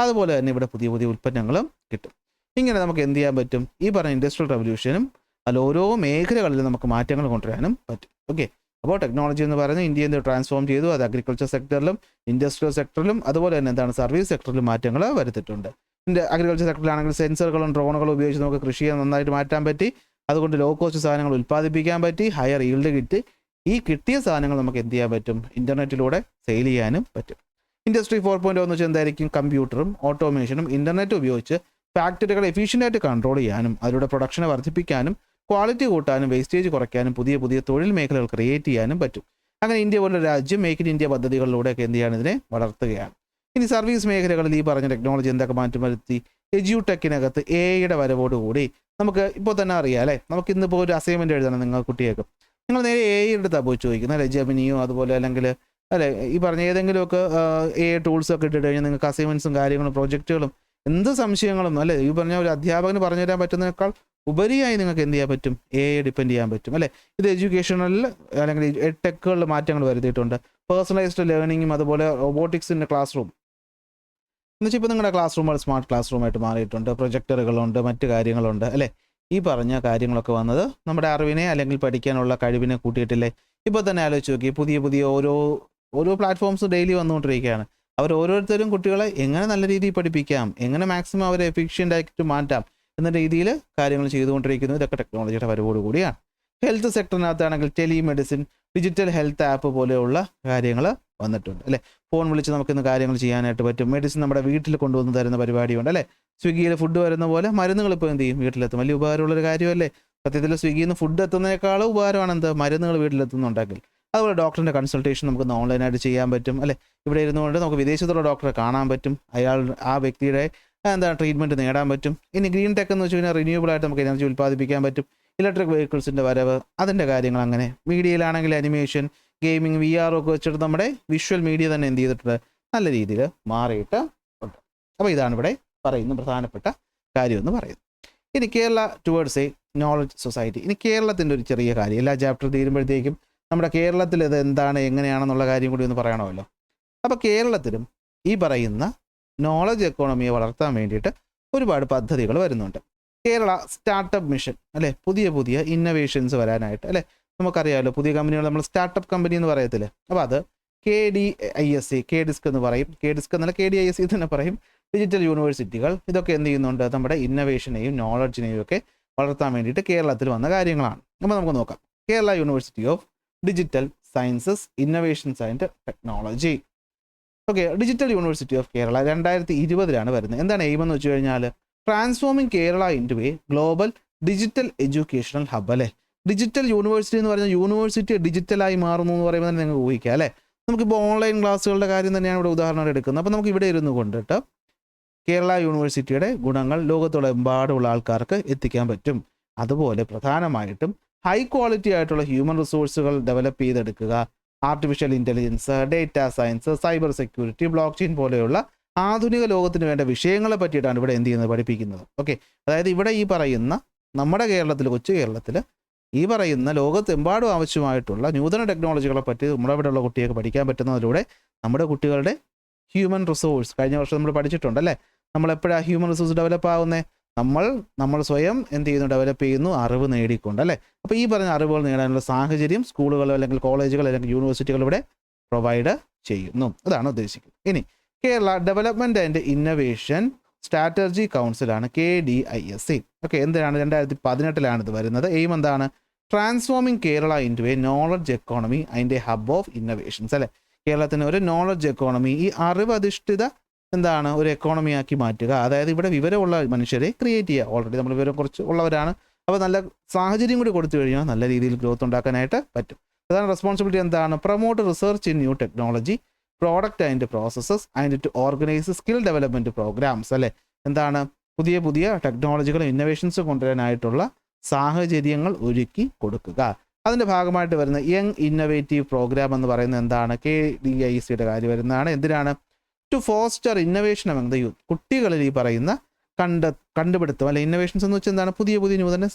അതുപോലെ തന്നെ ഇവിടെ പുതിയ ഉൽപ്പന്നങ്ങളും കിട്ടും. ഇങ്ങനെ നമുക്ക് എന്ത് ചെയ്യാൻ പറ്റും, ഈ പറഞ്ഞ ഇൻഡസ്ട്രിയൽ റവല്യൂഷനും അതിൽ ഓരോ മേഖലകളിലും നമുക്ക് മാറ്റങ്ങൾ കൊണ്ടുവരാനും പറ്റും. ഓക്കെ, അപ്പോൾ ടെക്നോളജി എന്ന് പറയുന്നത് ഇന്ത്യയിൽ ട്രാൻസ്ഫോം ചെയ്തു. അത് അഗ്രികൾച്ചർ സെക്ടറിലും ഇൻഡസ്ട്രിയൽ സെക്ടറിലും അതുപോലെ തന്നെ എന്താണ്, സർവീസ് സെക്ടറിലും മാറ്റങ്ങൾ വരുത്തിയിട്ടുണ്ട്. അഗ്രികൾച്ചർ സെക്ടറിലാണെങ്കിൽ സെൻസറുകളും ഡ്രോണുകളും ഉപയോഗിച്ച് നമുക്ക് കൃഷിയെ നന്നായിട്ട് മാറ്റാൻ പറ്റി. അതുകൊണ്ട് ലോ കോസ്റ്റ് സാധനങ്ങൾ ഉൽപ്പാദിപ്പിക്കാൻ പറ്റി, ഹയർ ഈൽഡ് കിട്ടി. ഈ കിട്ടിയ സാധനങ്ങൾ നമുക്ക് എന്ത് ചെയ്യാൻ പറ്റും, ഇൻ്റർനെറ്റിലൂടെ സെയിൽ ചെയ്യാനും പറ്റും. ഇൻഡസ്ട്രി 4.0 എന്ന് വെച്ചാൽ എന്തായിരിക്കും, കമ്പ്യൂട്ടറും ഓട്ടോമേഷനും ഇൻ്റർനെറ്റും ഉപയോഗിച്ച് ഫാക്ടറികൾ എഫിഷ്യൻ്റായിട്ട് കൺട്രോൾ ചെയ്യാനും അതിലൂടെ പ്രൊഡക്ഷനെ വർദ്ധിപ്പിക്കാനും ക്വാളിറ്റി കൂട്ടാനും വേസ്റ്റേജ് കുറയ്ക്കാനും പുതിയ തൊഴിൽ മേഖലകൾ ക്രിയേറ്റ് ചെയ്യാനും പറ്റും. അങ്ങനെ ഇന്ത്യ പോലുള്ള രാജ്യം മേക്ക് ഇൻ ഇന്ത്യ പദ്ധതികളിലൂടെയൊക്കെ എന്ത് ചെയ്യാണ്, ഇതിനെ വളർത്തുകയാണ്. ഇനി സർവീസ് മേഖലകളിൽ ഈ പറഞ്ഞ ടെക്നോളജി എന്തൊക്കെ മാറ്റം വരുത്തി, എജ്യൂടെക്കിനകത്ത് AI വരവോടുകൂടി നമുക്ക് ഇപ്പോൾ തന്നെ അറിയാം അല്ലേ. നമുക്ക് ഇന്നിപ്പോൾ ഒരു അസൈൻമെൻറ്റ് എഴുതണം നിങ്ങൾ കുട്ടികൾക്ക്, നിങ്ങൾ നേരെ AI എടുത്താൽ പോയി ചോദിക്കുന്നത് അല്ലേ, ജെമിനിയോ അതുപോലെ അല്ലെങ്കിൽ അല്ലേ ഈ പറഞ്ഞ ഏതെങ്കിലുമൊക്കെ AI ടൂൾസൊക്കെ ഇട്ടിട്ട് കഴിഞ്ഞാൽ നിങ്ങൾക്ക് അസൈൻമെൻറ്റ്സും കാര്യങ്ങളും പ്രൊജക്റ്റുകളും എന്ത് സംശയങ്ങളും അല്ലേ, ഈ പറഞ്ഞ ഒരു അധ്യാപകന് പറഞ്ഞു തരാൻ പറ്റുന്നതിനേക്കാൾ ഉപരിയായി നിങ്ങൾക്ക് എന്ത് ചെയ്യാൻ പറ്റും, AI ഡിപ്പെൻഡ് ചെയ്യാൻ പറ്റും അല്ലേ. ഇത് എഡ്യൂക്കേഷണലിൽ അല്ലെങ്കിൽ ടെക്കുകളിൽ മാറ്റങ്ങൾ വരുത്തിയിട്ടുണ്ട്. പേഴ്സണലൈസ്ഡ് ലേണിങ്ങും അതുപോലെ റോബോട്ടിക്സിൻ്റെ ക്ലാസ് റൂം എന്നുവെച്ചാൽ ഇപ്പോൾ നിങ്ങളുടെ ക്ലാസ് റൂമുകൾ സ്മാർട്ട് ക്ലാസ് റൂമായിട്ട് മാറിയിട്ടുണ്ട്, പ്രൊജക്ടറുകളുണ്ട്, മറ്റു കാര്യങ്ങളുണ്ട് അല്ലേ. ഈ പറഞ്ഞ കാര്യങ്ങളൊക്കെ വന്നത് നമ്മുടെ അറിവിനെ അല്ലെങ്കിൽ പഠിക്കാനുള്ള കഴിവിനെ കൂട്ടിയിട്ടില്ലേ. ഇപ്പോൾ തന്നെ ആലോചിച്ച് നോക്കി, പുതിയ ഓരോ പ്ലാറ്റ്ഫോംസ് ഡെയിലി വന്നുകൊണ്ടിരിക്കുകയാണ്. അവർ ഓരോരുത്തരും കുട്ടികളെ എങ്ങനെ നല്ല രീതിയിൽ പഠിപ്പിക്കാം, എങ്ങനെ മാക്സിമം അവരെ എഫിഷ്യൻ്റ് ആയിട്ട് മാറ്റാം എന്ന രീതിയിൽ കാര്യങ്ങൾ ചെയ്തുകൊണ്ടിരിക്കുന്നു. ഇതൊക്കെ ടെക്നോളജിയുടെ വരവോടുകൂടിയാണ്. ഹെൽത്ത് സെക്ടറിനകത്താണെങ്കിൽ ടെലിമെഡിസിൻ, ഡിജിറ്റൽ ഹെൽത്ത് ആപ്പ് പോലെയുള്ള കാര്യങ്ങൾ വന്നിട്ടുണ്ട് അല്ലേ. ഫോൺ വിളിച്ച് നമുക്കിന്ന് കാര്യങ്ങൾ ചെയ്യാനായിട്ട് പറ്റും. മെഡിസിൻ നമ്മുടെ വീട്ടിൽ കൊണ്ടുവന്ന് തരുന്ന പരിപാടിയുണ്ട് അല്ലേ. സ്വിഗ്ഗിയിൽ ഫുഡ് വരുന്ന പോലെ മരുന്നുകൾ ഇപ്പോൾ എന്ത് ചെയ്യും, വീട്ടിലെത്തും. വലിയ ഉപകാരമുള്ളൊരു കാര്യമല്ലേ. സത്യത്തിൽ സ്വിഗ്ഗിയിൽ നിന്ന് ഫുഡ് എത്തുന്നതിനേക്കാളും ഉപകാരമാണ് എന്ത്, മരുന്നുകൾ വീട്ടിലെത്തുന്നുണ്ടെങ്കിൽ. അതുപോലെ ഡോക്ടറിൻ്റെ കൺസൾട്ടേഷൻ നമുക്ക് ഓൺലൈനായിട്ട് ചെയ്യാൻ പറ്റും അല്ലേ. ഇവിടെ ഇരുന്നുകൊണ്ട് നമുക്ക് വിദേശത്തുള്ള ഡോക്ടറെ കാണാൻ പറ്റും, ആ വ്യക്തിയുടെ ട്രീറ്റ്മെൻറ്റ് നേടാൻ പറ്റും. ഇനി ഗ്രീൻ ടെക് എന്ന് വെച്ച് കഴിഞ്ഞാൽ റിന്യൂവബിൾ ആയിട്ട് നമുക്ക് എനർജി ഉൽപ്പാദിപ്പിക്കാൻ പറ്റും. ഇലക്ട്രിക് വെഹിക്കിൾസിൻ്റെ വരവ്, അതിൻ്റെ കാര്യങ്ങൾ അങ്ങനെ. മീഡിയയിലാണെങ്കിൽ അനിമേഷൻ, ഗെയിമിംഗ്, VR ഒക്കെ വെച്ചിട്ട് നമ്മുടെ വിഷ്വൽ മീഡിയ തന്നെ എന്ത് ചെയ്തിട്ടുണ്ട്, നല്ല രീതിയിൽ മാറിയിട്ട് ഉണ്ട്. അപ്പോൾ ഇതാണ് ഇവിടെ പറയുന്ന പ്രധാനപ്പെട്ട കാര്യം എന്ന് പറയുന്നത്. ഇനി Kerala towards A knowledge society. ഇനി കേരളത്തിൻ്റെ ഒരു ചെറിയ കാര്യം, എല്ലാ ചാപ്റ്റർ തീരുമ്പോഴത്തേക്കും നമ്മുടെ കേരളത്തിൽ ഇത് എന്താണ് എങ്ങനെയാണെന്നുള്ള കാര്യം കൂടി ഒന്ന് പറയണമല്ലോ. അപ്പോൾ കേരളത്തിലും ഈ പറയുന്ന നോളജ് എക്കോണമിയെ വളർത്താൻ വേണ്ടിയിട്ട് ഒരുപാട് പദ്ധതികൾ വരുന്നുണ്ട്. കേരള സ്റ്റാർട്ടപ്പ് മിഷൻ അല്ലേ, പുതിയ ഇന്നൊവേഷൻസ് വരാനായിട്ട് അല്ലേ. നമുക്കറിയാമല്ലോ, പുതിയ കമ്പനികൾ നമ്മൾ സ്റ്റാർട്ടപ്പ് കമ്പനി എന്ന് പറയത്തില്ലേ. അപ്പോൾ അത് KDISC, KDISC എന്ന് പറയും, KDISC എന്നല്ല KDISC തന്നെ പറയും. ഡിജിറ്റൽ യൂണിവേഴ്സിറ്റികൾ, ഇതൊക്കെ എന്ത് ചെയ്യുന്നുണ്ട്, നമ്മുടെ ഇന്നൊവേഷനെയും നോളജിനെയും ഒക്കെ വളർത്താൻ വേണ്ടിയിട്ട് കേരളത്തിൽ വന്ന കാര്യങ്ങളാണ്. അപ്പോൾ നമുക്ക് നോക്കാം. Kerala university of digital sciences, innovations and technology. Okay, digital university of Kerala 2020 വരുന്നത്. എന്താണ് എയിം എന്ന് വെച്ച് കഴിഞ്ഞാൽ, transforming Kerala into A global digital educational hub അല്ലേ. ഡിജിറ്റൽ യൂണിവേഴ്സിറ്റി എന്ന് പറഞ്ഞാൽ യൂണിവേഴ്സിറ്റി ഡിജിറ്റലായി മാറുന്നു എന്ന് പറയുമ്പോൾ തന്നെ നിങ്ങൾക്ക് ഊഹിക്കാം അല്ലേ. നമുക്കിപ്പോൾ ഓൺലൈൻ ക്ലാസ്സുകളുടെ കാര്യം തന്നെയാണ് ഇവിടെ ഉദാഹരണം എടുക്കുന്നത്. അപ്പോൾ നമുക്ക് ഇവിടെ ഇരുന്ന് കൊണ്ടിട്ട് കേരള യൂണിവേഴ്സിറ്റിയുടെ ഗുണങ്ങൾ ലോകത്തോടെമ്പാടുള്ള ആൾക്കാർക്ക് എത്തിക്കാൻ പറ്റും. അതുപോലെ പ്രധാനമായിട്ടും ഹൈ ക്വാളിറ്റി ആയിട്ടുള്ള ഹ്യൂമൻ റിസോഴ്സുകൾ ഡെവലപ്പ് ചെയ്തെടുക്കുക, artificial intelligence, data science, cyber security, block chain പോലെയുള്ള ആധുനിക ലോകത്തിന് വേണ്ട വിഷയങ്ങളെ പറ്റിയിട്ടാണ് ഇവിടെ എന്ത് ചെയ്യുന്നത്, പഠിപ്പിക്കുന്നത്. ഓക്കെ, അതായത് ഇവിടെ ഈ പറയുന്ന നമ്മുടെ കേരളത്തിൽ, കൊച്ചു കേരളത്തിൽ ഈ പറയുന്ന ലോകത്തെമ്പാടും ആവശ്യമായിട്ടുള്ള നൂതന ടെക്നോളജികളെ പറ്റി നമ്മുടെ ഇവിടെയുള്ള കുട്ടികൾക്ക് പഠിക്കാൻ പറ്റുന്നതിലൂടെ നമ്മുടെ കുട്ടികളുടെ ഹ്യൂമൻ റിസോഴ്സ്, കഴിഞ്ഞ വർഷം നമ്മൾ പഠിച്ചിട്ടുണ്ട് അല്ലേ, നമ്മളെപ്പോഴാണ് ഹ്യൂമൻ റിസോഴ്സ് ഡെവലപ്പ് ആവുന്നത്, നമ്മൾ സ്വയം എന്ത് ചെയ്യുന്നു, ഡെവലപ്പ് ചെയ്യുന്നു, അറിവ് നേടിക്കൊണ്ട് അല്ലേ. അപ്പോൾ ഈ പറഞ്ഞ അറിവുകൾ നേടാനുള്ള സാഹചര്യം സ്കൂളുകൾ അല്ലെങ്കിൽ കോളേജുകൾ അല്ലെങ്കിൽ യൂണിവേഴ്സിറ്റികൾ ഇവിടെ പ്രൊവൈഡ് ചെയ്യുന്നു. അതാണ് ഉദ്ദേശിക്കുന്നത്. ഇനി Kerala development and innovation strategy കൗൺസിലാണ് KDISC. ഓക്കെ, എന്തിനാണ് 2018 ഇത് വരുന്നത്. എയിം എന്താണ്, transforming Kerala into a knowledge economy അതിൻ്റെ ഹബ് ഓഫ് ഇന്നൊവേഷൻസ് അല്ലേ. കേരളത്തിന് ഒരു നോളജ് എക്കോണമി, ഈ അറിവ് അധിഷ്ഠിത എന്താണ് ഒരു എക്കോണമി ആക്കി മാറ്റുക. അതായത് ഇവിടെ വിവരമുള്ള മനുഷ്യരെ ക്രിയേറ്റ് ചെയ്യുക. ഓൾറെഡി നമ്മൾ വിവരം കുറച്ച് ഉള്ളവരാണ്, അപ്പോൾ നല്ല സാഹചര്യം കൂടി കൊടുത്തു കഴിഞ്ഞാൽ നല്ല രീതിയിൽ ഗ്രോത്ത് ഉണ്ടാക്കാനായിട്ട് പറ്റും. അതാണ് റെസ്പോൺസിബിലിറ്റി. എന്താണ്, promote research in new technology, product and processes and to organise skill development programmes അല്ലേ. എന്താണ്, പുതിയ പുതിയ ടെക്നോളജികളും ഇന്നോവേഷൻസ് കൊണ്ടുവരാനായിട്ടുള്ള സാഹചര്യങ്ങൾ ഒരുക്കി കൊടുക്കുക. അതിൻ്റെ ഭാഗമായിട്ട് വരുന്ന യങ് ഇന്നൊവേറ്റീവ് പ്രോഗ്രാം എന്ന് പറയുന്നത് എന്താണ്, KDICയുടെ കാര്യം വരുന്നതാണ്. എന്തിനാണ്, to foster innovation among the youth. കുട്ടികളിൽ ഈ പറയുന്ന കണ്ടുപിടുത്തം അല്ലെ, ഇന്നോവേഷൻസ് എന്ന് വെച്ചാൽ എന്താണ്, പുതിയ പുതിയ നൂതന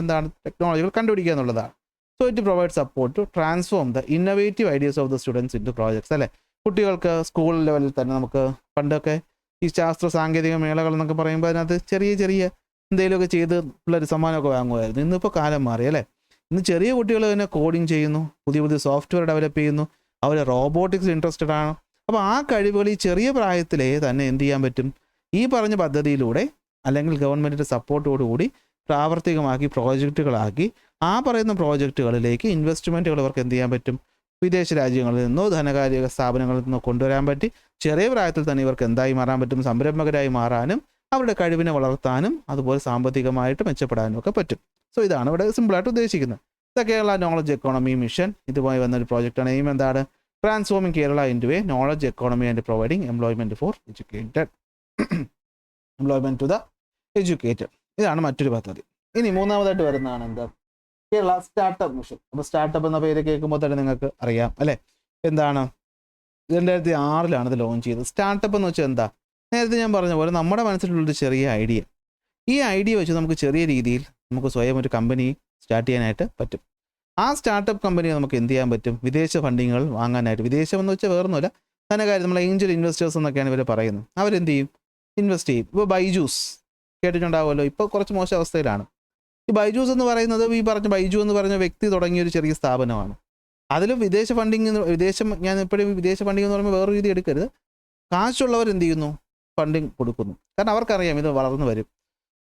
എന്താണ് ടെക്നോളജികൾ കണ്ടുപിടിക്കുക എന്നുള്ളതാണ്. So it provide support to transform the innovative ideas of the students into projects അല്ലേ. കുട്ടികൾക്ക് സ്കൂൾ ലെവലിൽ തന്നെ നമുക്ക് പണ്ടൊക്കെ ഈ ശാസ്ത്ര സാങ്കേതിക മേളകൾ എന്നൊക്കെ പറയുമ്പോൾ അതിനകത്ത് ചെറിയ ചെറിയ എന്തെങ്കിലുമൊക്കെ ചെയ്ത് പിള്ളേർ സമ്മാനമൊക്കെ വാങ്ങുമായിരുന്നു. ഇന്നിപ്പോൾ കാലം മാറി അല്ലേ. ഇന്ന് ചെറിയ കുട്ടികൾ തന്നെ കോഡിങ് ചെയ്യുന്നു, പുതിയ പുതിയ സോഫ്റ്റ്വെയർ ഡെവലപ്പ് ചെയ്യുന്നു, അവർ റോബോട്ടിക്സ് ഇൻട്രസ്റ്റഡ് ആണ്. അപ്പോൾ ആ കഴിവുകൾ ഈ ചെറിയ പ്രായത്തിലേ തന്നെ എന്ത് ചെയ്യാൻ പറ്റും, ഈ പറഞ്ഞ പദ്ധതിയിലൂടെ അല്ലെങ്കിൽ ഗവൺമെൻറ്റിൻ്റെ സപ്പോർട്ടോടുകൂടി പ്രാവർത്തികമാക്കി പ്രോജക്റ്റുകളാക്കി ആ പറയുന്ന പ്രോജക്റ്റുകളിലേക്ക് ഇൻവെസ്റ്റ്മെൻറ്റുകൾ അവർക്ക് എന്ത് ചെയ്യാൻ പറ്റും, വിദേശ രാജ്യങ്ങളിൽ നിന്നോ ധനകാര്യ സ്ഥാപനങ്ങളിൽ നിന്നോ കൊണ്ടുവരാൻ പറ്റി. ചെറിയ പ്രായത്തിൽ തന്നെ ഇവർക്ക് എന്തായി മാറാൻ പറ്റും, സംരംഭകരായി മാറാനും അവരുടെ കഴിവിനെ വളർത്താനും അതുപോലെ സാമ്പത്തികമായിട്ട് മെച്ചപ്പെടാനും ഒക്കെ പറ്റും. സോ ഇതാണ് ഇവിടെ സിമ്പിളായിട്ട് ഉദ്ദേശിക്കുന്നത്. The Kerala knowledge economy mission ഇതുമായി വന്നൊരു പ്രോജക്റ്റാണ്. എയിം എന്താണ്, transforming Kerala into a knowledge economy and providing employment for educated employment to the educated. ഇതാണ് മറ്റൊരു പദ്ധതി. ഇനി മൂന്നാമതായിട്ട് വരുന്നതാണ് എന്താ, കേരള സ്റ്റാർട്ടപ്പ് മിഷൻ. അപ്പോൾ സ്റ്റാർട്ടപ്പ് എന്ന പേര് കേൾക്കുമ്പോൾ തന്നെ നിങ്ങൾക്ക് അറിയാം അല്ലേ, എന്താണ് 2006 ഇത് ലോഞ്ച് ചെയ്തത്. സ്റ്റാർട്ടപ്പ് എന്ന് വെച്ചാൽ എന്താ, നേരത്തെ ഞാൻ പറഞ്ഞ പോലെ നമ്മുടെ മനസ്സിലുള്ളൊരു ചെറിയ ഐഡിയ, ഈ ഐഡിയ വെച്ച് നമുക്ക് ചെറിയ രീതിയിൽ നമുക്ക് സ്വയം ഒരു കമ്പനി സ്റ്റാർട്ട് ചെയ്യാനായിട്ട് പറ്റും. ആ സ്റ്റാർട്ടപ്പ് കമ്പനി നമുക്ക് എന്ത് ചെയ്യാൻ പറ്റും, വിദേശ ഫണ്ടിങ്ങുകൾ വാങ്ങാനായിട്ട്. വിദേശം എന്ന് വെച്ചാൽ വേറൊന്നുമില്ല, ധനകാര്യം, നമ്മൾ ഏഞ്ചൽ ഇൻവെസ്റ്റേഴ്സ് എന്നൊക്കെയാണ് ഇവർ പറയുന്നത്. അവരെന്ത് ചെയ്യും, ഇൻവെസ്റ്റ് ചെയ്യും. ഇപ്പോൾ ബൈജൂസ് കേട്ടിട്ടുണ്ടാവുമല്ലോ, ഇപ്പോൾ കുറച്ച് മോശം അവസ്ഥയിലാണ്. ഈ ബൈജൂസ് എന്ന് പറയുന്നത് ഈ പറഞ്ഞ ബൈജു എന്ന് പറഞ്ഞ വ്യക്തി തുടങ്ങിയൊരു ചെറിയ സ്ഥാപനമാണ്. അതിലും വിദേശ ഫണ്ടിങ്, ഞാൻ എപ്പോഴും വിദേശ ഫണ്ടിങ് എന്ന് പറയുമ്പോൾ വേറൊരു രീതി എടുക്കരുത്. കാശുള്ളവർ എന്ത് ചെയ്യുന്നു, ഫണ്ടിങ് കൊടുക്കുന്നു. കാരണം അവർക്കറിയാം ഇത് വളർന്നു വരും.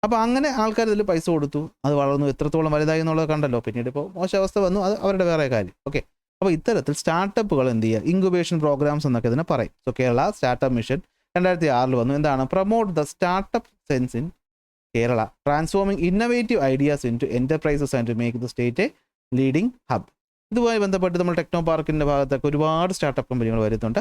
അപ്പോൾ അങ്ങനെ ആൾക്കാർ ഇതിൽ പൈസ കൊടുത്തു, അത് വളർന്നു, എത്രത്തോളം വലുതായി എന്നുള്ളത് കണ്ടല്ലോ. പിന്നീട് ഇപ്പോൾ മോശാവസ്ഥ വന്നു, അത് അവരുടെ വേറെ കാര്യം. ഓക്കെ, അപ്പോൾ ഇത്തരത്തിൽ സ്റ്റാർട്ടപ്പുകൾ എന്ത് ചെയ്യുക, ഇൻക്യുബേഷൻ പ്രോഗ്രാംസ് എന്നൊക്കെ ഇതിനെ പറയും. സോ കേരള സ്റ്റാർട്ടപ്പ് മിഷൻ 2006 വന്നു. എന്താണ്, promote the startup sense in Kerala, transforming innovative ideas into enterprises and to make the state a leading hub. ഇതുമായി ബന്ധപ്പെട്ട് നമ്മൾ ടെക്നോ പാർക്കിൻ്റെ ഭാഗത്തൊക്കെ ഒരുപാട് സ്റ്റാർട്ടപ്പ് കമ്പനികൾ വരുന്നുണ്ട്.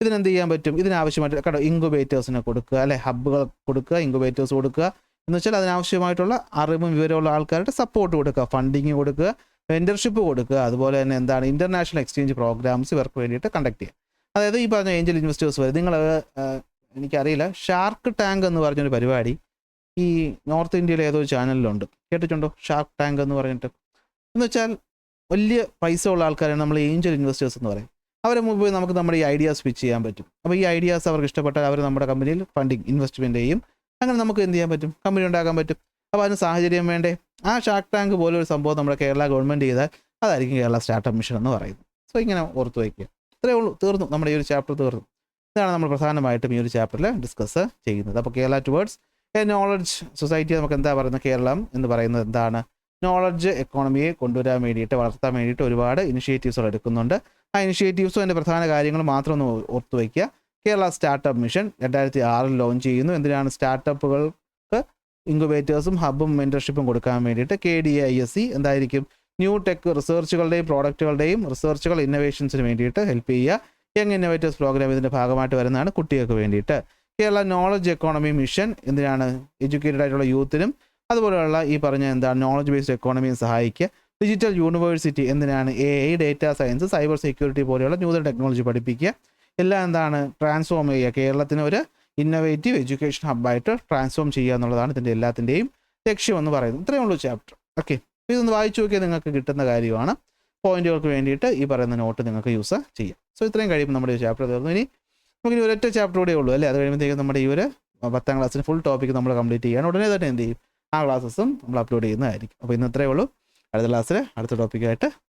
ഇതിനെന്ത് ചെയ്യാൻ പറ്റും, ഇതിനാവശ്യമായിട്ട് കേട്ടോ ഇൻക്യുബേറ്റേഴ്സിനെ കൊടുക്കുക അല്ലെ, ഹബ്ബുകൾ കൊടുക്കുക, ഇൻക്യുബേറ്റേഴ്സ് കൊടുക്കുക എന്ന് വെച്ചാൽ അതിനാവശ്യമായിട്ടുള്ള അറിവും വിവരമുള്ള ആൾക്കാരുടെ സപ്പോർട്ട് കൊടുക്കുക, ഫണ്ടിങ് കൊടുക്കുക, വെൻഡർഷിപ്പ് കൊടുക്കുക, അതുപോലെ തന്നെ എന്താണ് ഇൻ്റർനാഷണൽ എക്സ്ചേഞ്ച് പ്രോഗ്രാംസ് ഇവർക്ക് വേണ്ടിയിട്ട് കണ്ടക്ട് ചെയ്യുക. അതായത് ഈ പറഞ്ഞ ഏഞ്ചൽ ഇൻവെസ്റ്റേഴ്സ് വരെ നിങ്ങൾ എനിക്കറിയില്ല, ഷാർക്ക് ടാങ്ക് എന്ന് പറഞ്ഞൊരു പരിപാടി ഈ നോർത്ത് ഇന്ത്യയിലെ ഏതോ ചാനലിലുണ്ട്, കേട്ടിട്ടുണ്ടോ, ഷാർക്ക് ടാങ്ക് എന്ന് പറഞ്ഞിട്ട്. എന്ന് വെച്ചാൽ വലിയ പൈസ ഉള്ള ആൾക്കാരാണ് നമ്മൾ ഏഞ്ചൽ ഇൻവെസ്റ്റേഴ്സ് എന്ന് പറയും. അവരെ മുമ്പ് നമുക്ക് നമ്മുടെ ഈ ഐഡിയാസ് പിച്ച് ചെയ്യാൻ പറ്റും. അപ്പോൾ ഈ ഐഡിയാസ് അവർക്ക് ഇഷ്ടപ്പെട്ടാൽ അവർ നമ്മുടെ കമ്പനിയിൽ ഫണ്ടിങ് ഇൻവെസ്റ്റ്മെൻറ്റ് ചെയ്യും. അങ്ങനെ നമുക്ക് എന്ത് ചെയ്യാൻ പറ്റും, കമ്പനി ഉണ്ടാക്കാൻ പറ്റും. അപ്പോൾ അതിന് സാഹചര്യം വേണ്ടേ. ആ ഷാർക്ക് ടാങ്ക് പോലെ ഒരു സംഭവം നമ്മുടെ കേരള ഗവൺമെൻറ് ചെയ്താൽ അതായിരിക്കും കേരള സ്റ്റാർട്ടപ്പ് മിഷൻ എന്ന് പറയുന്നത്. സോ ഇങ്ങനെ ഓർത്ത് വയ്ക്കുക. ഇത്രയേ ഉള്ളൂ, തീർന്നു, നമ്മുടെ ഈ ഒരു ചാപ്റ്റർ തീർന്നു. ഇതാണ് നമ്മൾ പ്രധാനമായിട്ടും ഈ ഒരു ചാപ്റ്ററിൽ ഡിസ്കസ് ചെയ്യുന്നത്. അപ്പോൾ Kerala towards A knowledge society നമുക്ക് എന്താ പറയുന്നത്, കേരളം എന്ന് പറയുന്നത് എന്താണ്, നോളജ് എക്കോണമിയെ കൊണ്ടുവരാൻ വേണ്ടിയിട്ട്, വളർത്താൻ വേണ്ടിയിട്ട് ഒരുപാട് ഇനിഷ്യേറ്റീവ്സുകൾ എടുക്കുന്നുണ്ട്. ആ ഇനിഷ്യേറ്റീവ്സും അതിൻ്റെ പ്രധാന കാര്യങ്ങൾ മാത്രം ഒന്ന് ഓർത്ത് വയ്ക്കുക. കേരള സ്റ്റാർട്ടപ്പ് മിഷൻ 2006 ലോഞ്ച് ചെയ്യുന്നു. എന്തിനാണ്, സ്റ്റാർട്ടപ്പുകൾക്ക് ഇൻക്യുബേറ്റേഴ്സും ഹബ്ബും മെൻറ്റർഷിപ്പും കൊടുക്കാൻ വേണ്ടിയിട്ട്. KDISC എന്തായിരിക്കും, ന്യൂ ടെക് റിസർച്ചുകളുടെയും പ്രോഡക്റ്റുകളുടെയും റിസർച്ചുകൾ ഇന്നോവേഷൻസിന് വേണ്ടിയിട്ട് ഹെൽപ്പ് ചെയ്യുക. യങ് ഇന്നോവേറ്റേഴ്സ് പ്രോഗ്രാം ഇതിൻ്റെ ഭാഗമായിട്ട് വരുന്നതാണ്, കുട്ടികൾക്ക് വേണ്ടിയിട്ട്. കേരള നോളജ് എക്കോണമി മിഷൻ എന്തിനാണ്, എഡ്യൂക്കേറ്റഡ് ആയിട്ടുള്ള യൂത്തിനും അതുപോലെയുള്ള ഈ പറഞ്ഞ എന്താണ് നോളജ് ബേസ്ഡ് എക്കോണമിയെ സഹായിക്കുക. ഡിജിറ്റൽ യൂണിവേഴ്സിറ്റി എന്തിനാണ്, AI, data science, cyber security പോലെയുള്ള നൂതന ടെക്നോളജി പഠിപ്പിക്കുക. എല്ലാം എന്താണ്, ട്രാൻസ്ഫോം ചെയ്യുക, കേരളത്തിന് ഒരു ഇന്നോവേറ്റീവ് എഡ്യൂക്കേഷൻ ഹബ്ബായിട്ട് ട്രാൻസ്ഫോം ചെയ്യുക എന്നുള്ളതാണ് ഇതിൻ്റെ എല്ലാത്തിൻ്റെയും ലക്ഷ്യമെന്ന് പറയുന്നത്. ഇത്രയേ ഉള്ളൂ ചാപ്റ്റർ. ഓക്കെ, ഇതൊന്ന് വായിച്ചു നോക്കിയാൽ നിങ്ങൾക്ക് കിട്ടുന്ന കാര്യമാണ്. പോയിന്റുകൾക്ക് വേണ്ടിയിട്ട് ഈ പറയുന്ന നോട്ട് നിങ്ങൾക്ക് യൂസ് ചെയ്യാം. സോ ഇത്രയും കഴിയുമ്പോൾ നമ്മുടെ ഈ ചാപ്റ്റർ തീർന്നു. ഇനി നമുക്ക് ഒരൊറ്റ ചാപ്റ്റർ കൂടെ ഉള്ളൂ അല്ലേ. അത് കഴിയുമ്പോഴത്തേക്കും നമ്മുടെ ഈ ഒരു 10ാം ക്ലാസ്സിന് ഫുൾ ടോപ്പിക്ക് നമ്മൾ കംപ്ലീറ്റ് ചെയ്യാൻ ഉടനെ തന്നെ എന്ത് ചെയ്യും, ആ ക്ലാസ്സസും നമ്മൾ അപ്ലോഡ് ചെയ്യുന്നതായിരിക്കും. അപ്പോൾ ഇന്ന് ഇത്രയേ ഉള്ളൂ. അടുത്ത ക്ലാസ്സിൽ അടുത്ത ടോപ്പിക്കായിട്ട്